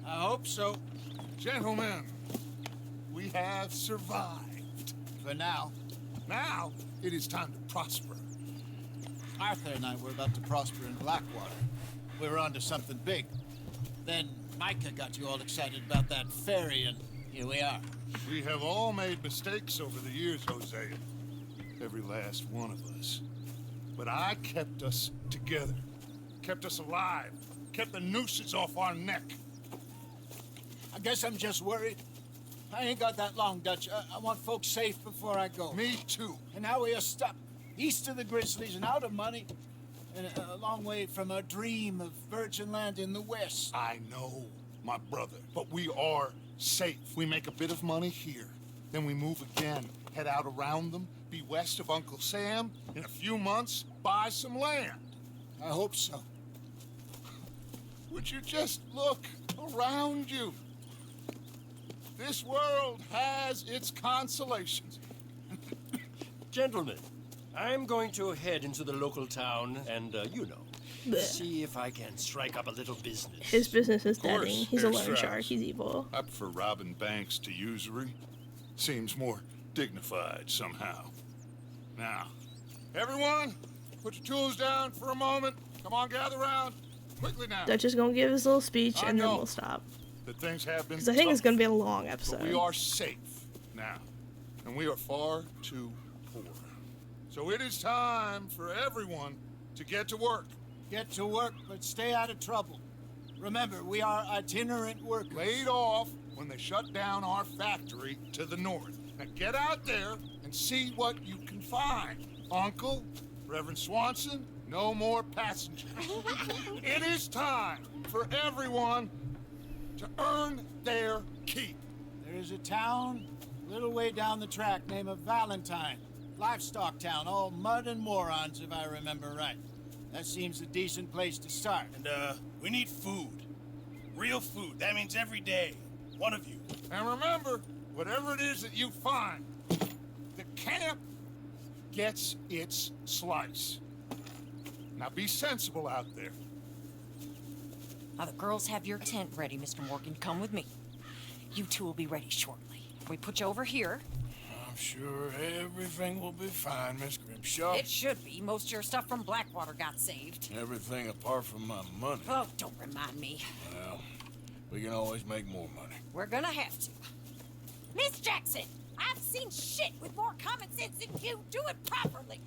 Speaker 11: I hope so.
Speaker 7: Gentlemen, we have survived.
Speaker 11: For now.
Speaker 7: Now, it is time to prosper.
Speaker 11: Arthur and I were about to prosper in Blackwater. We were onto something big. Then Micah got you all excited about that ferry, and here we are.
Speaker 7: We have all made mistakes over the years, Hosea. Every last one of us. But I kept us together. Kept us alive. Kept the nooses off our neck.
Speaker 11: I guess I'm just worried. I ain't got that long, Dutch. I want folks safe before I go.
Speaker 7: Me too.
Speaker 11: And now we are stuck east of the Grizzlies and out of money, and a long way from a dream of virgin land in the west.
Speaker 7: I know, my brother, but we are safe. We make a bit of money here, then we move again, head out around them, be west of Uncle Sam, in a few months, buy some land.
Speaker 11: I hope so.
Speaker 7: Would you just look around you? This world has its consolations.
Speaker 6: Gentlemen, I'm going to head into the local town and, see if I can strike up a little business.
Speaker 1: His business is
Speaker 7: course,
Speaker 1: deading. He's a
Speaker 7: Herr
Speaker 1: loan
Speaker 7: Strauss.
Speaker 1: shark. He's evil.
Speaker 7: I prefer robbing banks to usury. Seems more dignified somehow. Now, everyone, put your tools down for a moment. Come on, gather around. Quickly now.
Speaker 1: Dutch is gonna give his little speech,
Speaker 7: I
Speaker 1: and then
Speaker 7: know
Speaker 1: we'll stop.
Speaker 7: That things have been
Speaker 1: Because I think it's
Speaker 7: tough,
Speaker 1: gonna be a long
Speaker 7: but
Speaker 1: episode.
Speaker 7: we are safe now. And we are far too poor. So it is time for everyone to get to work.
Speaker 11: Get to work, but stay out of trouble. Remember, we are itinerant workers.
Speaker 7: Laid off when they shut down our factory to the north. Now get out there and see what you can find. Uncle, Reverend Swanson, No more passengers. It is time for everyone to earn their keep.
Speaker 10: There is a town a little way down the track named Valentine. Livestock town, all mud and morons, if I remember right. That seems a decent place to start.
Speaker 2: And, we need food. Real food. That means every day. One of you.
Speaker 7: And remember, whatever it is that you find, the camp gets its slice. Now be sensible out there.
Speaker 12: Now the girls have your tent ready, Mr. Morgan. Come with me. You two will be ready shortly. We put you over here.
Speaker 3: I'm sure everything will be fine, Miss Grimshaw.
Speaker 12: It should be. Most of your stuff from Blackwater got saved.
Speaker 3: Everything apart from my money.
Speaker 12: Oh, don't remind me.
Speaker 3: Well, we can always make more money.
Speaker 12: We're gonna have to. Miss Jackson, I've seen shit with more common sense than you. Do it properly.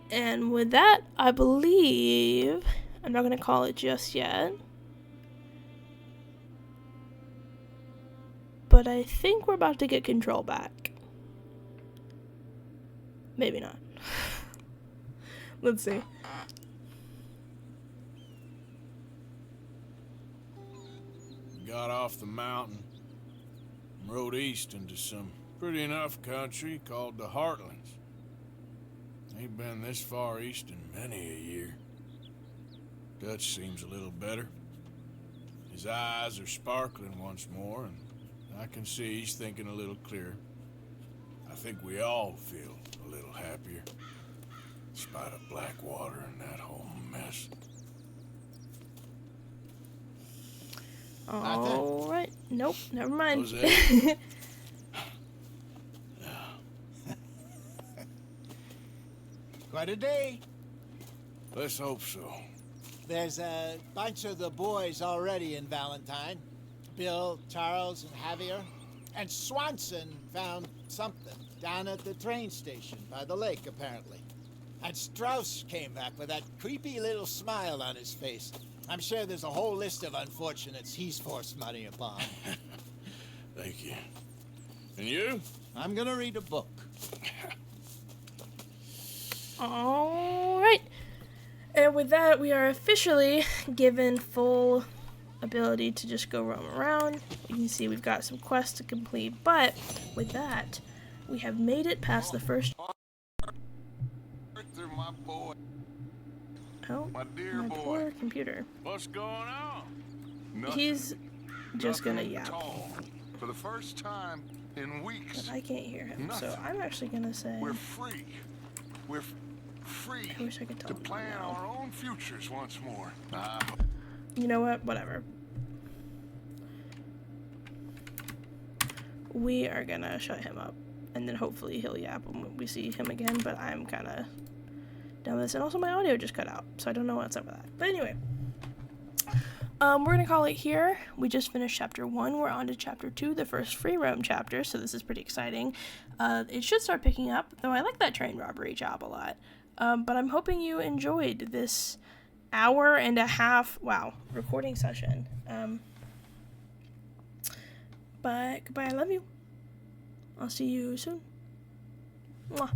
Speaker 1: And with that, I believe, I'm not going to call it just yet, but I think we're about to get control back. Maybe not. Let's see.
Speaker 3: Got off the mountain and rode east into some pretty enough country called the Heartlands. Ain't been this far east in many a year. Dutch seems a little better. His eyes are sparkling once more, and I can see he's thinking a little clearer. I think we all feel a little happier, in spite of Blackwater and that whole mess.
Speaker 1: All right. Nope, never mind.
Speaker 3: Was it?
Speaker 10: Quite a day.
Speaker 3: Let's hope so.
Speaker 10: There's a bunch of the boys already in Valentine. Bill, Charles, and Javier. And Swanson found something down at the train station by the lake, apparently. And Strauss came back with that creepy little smile on his face. I'm sure there's a whole list of unfortunates he's forced money upon.
Speaker 3: Thank you. And you?
Speaker 10: I'm gonna read a book.
Speaker 1: All right. And with that, we are officially given full ability to just go roam around. You can see we've got some quests to complete, but with that, we have made it past the first.
Speaker 7: My boy.
Speaker 1: Oh,
Speaker 7: My dear
Speaker 1: my
Speaker 7: boy.
Speaker 1: poor computer.
Speaker 7: What's going on?
Speaker 1: He's just gonna yap.
Speaker 7: For the first time in weeks.
Speaker 1: But I can't hear him, so
Speaker 7: Nothing.
Speaker 1: I'm actually gonna say.
Speaker 7: We're free. We're free
Speaker 1: I wish I could tell
Speaker 7: to
Speaker 1: him
Speaker 7: plan
Speaker 1: now.
Speaker 7: our own futures once more.
Speaker 1: You know what? Whatever. We are gonna shut him up, and then hopefully he'll yap when we see him again. But I'm kind of done with this, and also my audio just cut out, so I don't know what's up with that. But anyway, we're gonna call it here. We just finished chapter 1. We're on to chapter 2, the first free roam chapter. So this is pretty exciting. It should start picking up, though. I like that train robbery job a lot. But I'm hoping you enjoyed this hour and a half, wow, recording session. But goodbye, I love you. I'll see you soon. Mwah.